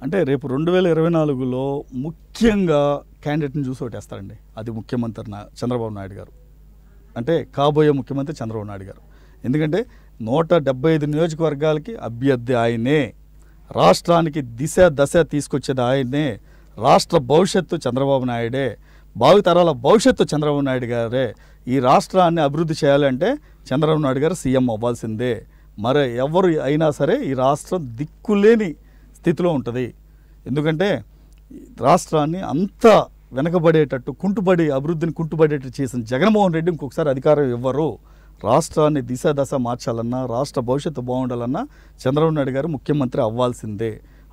అంటే రేపు 2024లో ముఖ్యంగా క్యాండిడేట్ని చూసి ఓటేస్తారండి. అది ముఖ్యమంత్రి చంద్రబాబు నాయుడు గారు, అంటే కాబోయే ముఖ్యమంత్రి చంద్రబాబు నాయుడు గారు. ఎందుకంటే 175 నియోజకవర్గాలకి అభ్యర్థి ఆయనే, రాష్ట్రానికి దశ తీసుకొచ్చేది ఆయనే, రాష్ట్ర భవిష్యత్తు చంద్రబాబు నాయుడే, భావితరాల భవిష్యత్తు చంద్రబాబు నాయుడు గారే. ఈ రాష్ట్రాన్ని అభివృద్ధి చేయాలంటే చంద్రబాబు నాయుడు గారు సీఎం అవ్వాల్సిందే. మరి ఎవరు అయినా సరే ఈ రాష్ట్రం దిక్కులేని స్థితిలో ఉంటుంది. ఎందుకంటే రాష్ట్రాన్ని అంత వెనకబడేటట్టు అభివృద్ధిని కుంటుబడేటట్టు చేసిన జగన్మోహన్ రెడ్డి ఇంకొకసారి అధికారం ఇవ్వరు. రాష్ట్రాన్ని దశ మార్చాలన్నా, రాష్ట్ర భవిష్యత్తు బాగుండాలన్నా చంద్రబాబు నాయుడు గారు ముఖ్యమంత్రి అవ్వాల్సిందే.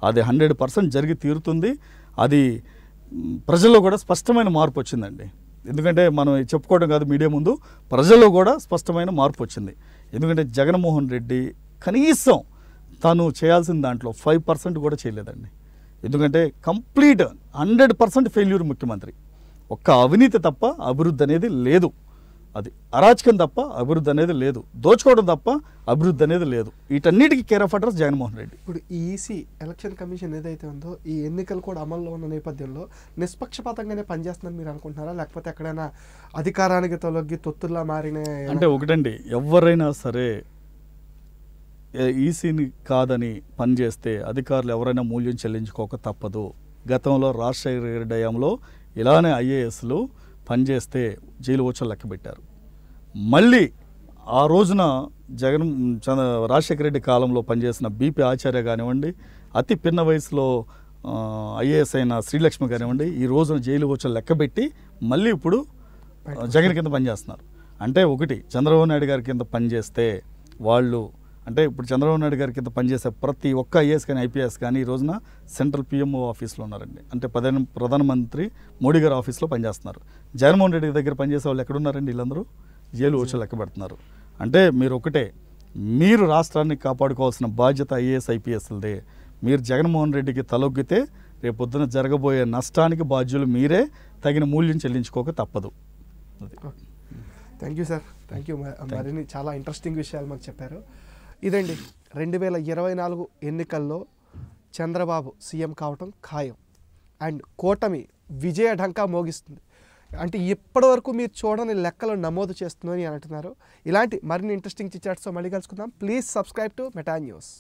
అది 100% జరిగి తీరుతుంది. అది ప్రజల్లో కూడా స్పష్టమైన మార్పు వచ్చిందండి. ఎందుకంటే మనం చెప్పుకోవడం కాదు, మీడియా ముందు ప్రజల్లో కూడా స్పష్టమైన మార్పు వచ్చింది. ఎందుకంటే జగన్మోహన్ రెడ్డి కనీసం తను చేయాల్సిన దాంట్లో 5% కూడా చేయలేదండి. ఎందుకంటే కంప్లీట్ 100% ఫెయిల్యూర్ ముఖ్యమంత్రి. ఒక్క అవినీతి తప్ప అభివృద్ధి అనేది లేదు. అది అరాచకం తప్ప అభివృద్ధి అనేది లేదు. దోచుకోవడం తప్ప అభివృద్ధి అనేది లేదు. వీటన్నిటికీ care of address Jaganmohan Reddy. ఇప్పుడు ఈసీ ఎలక్షన్ కమిషన్ ఏదైతే ఉందో, ఈ ఎన్నికలు కూడా అమల్లో ఉన్న నేపథ్యంలో నిష్పక్షపాతంగానే పనిచేస్తుందని మీరు అనుకుంటున్నారా, లేకపోతే ఎక్కడైనా అధికారానికి తొలగి తొత్తుల్లా మారిన? అంటే ఒకటండి, ఎవరైనా సరే ఈసీని కాదని పనిచేస్తే అధికారులు ఎవరైనా మూల్యం చెల్లించుకోక తప్పదు. గతంలో రాజశేఖర రెడ్డి హయాంలో ఇలానే ఐఏఎస్లు పనిచేస్తే జైలు వచ్చి లెక్క పెట్టారు. మళ్ళీ ఆ రోజున రాజశేఖర రెడ్డి కాలంలో పనిచేసిన బీపీ ఆచార్య కానివ్వండి, అతి పిన్న వయసులో ఐఏఎస్ అయిన శ్రీలక్ష్మి కానివ్వండి, ఈ రోజున జైలు వచ్చి లెక్కబెట్టి మళ్ళీ ఇప్పుడు జగన్ కింద పనిచేస్తున్నారు. అంటే ఒకటి, చంద్రబాబు నాయుడు గారి కింద పనిచేస్తే వాళ్ళు, అంటే ఇప్పుడు చంద్రబాబు నాయుడు గారి కింద పనిచేసే ప్రతి ఒక్క ఐఏఎస్ కానీ ఐపీఎస్ కానీ ఈ రోజున సెంట్రల్ పిఎంఓ ఆఫీస్లో ఉన్నారండి. అంటే ప్రధానమంత్రి మోడీ గారి ఆఫీస్లో పనిచేస్తున్నారు. జగన్మోహన్ రెడ్డి దగ్గర పనిచేసే వాళ్ళు ఎక్కడున్నారండి? వీళ్ళందరూ జైలు వచ్చి లెక్క పెడుతున్నారు. అంటే మీరు ఒకటే, మీరు రాష్ట్రాన్ని కాపాడుకోవాల్సిన బాధ్యత ఐఏఎస్ ఐపీఎస్లదే. మీరు జగన్మోహన్ రెడ్డికి తలొగ్గితే రేపొద్దున జరగబోయే నష్టానికి బాధ్యులు మీరే, తగిన మూల్యం చెల్లించుకోక తప్పదు. Thank you sir, thank you. మరిన్ని చాలా ఇంట్రెస్టింగ్ విషయాలు మాకు చెప్పారు. ఇదండి 2024 ఎన్నికల్లో చంద్రబాబు సీఎం కావటం ఖాయం అండ్ కూటమి విజయ ఢంకా మోగిస్తుంది. అంటే ఇప్పటివరకు మీరు చూడని లెక్కలు నమోదు చేస్తుందని అంటున్నారు. ఇలాంటి మరిన్ని ఇంట్రెస్టింగ్ చిట్చాట్స్తో మళ్ళీ కలుసుకుందాం. Please subscribe to meta news.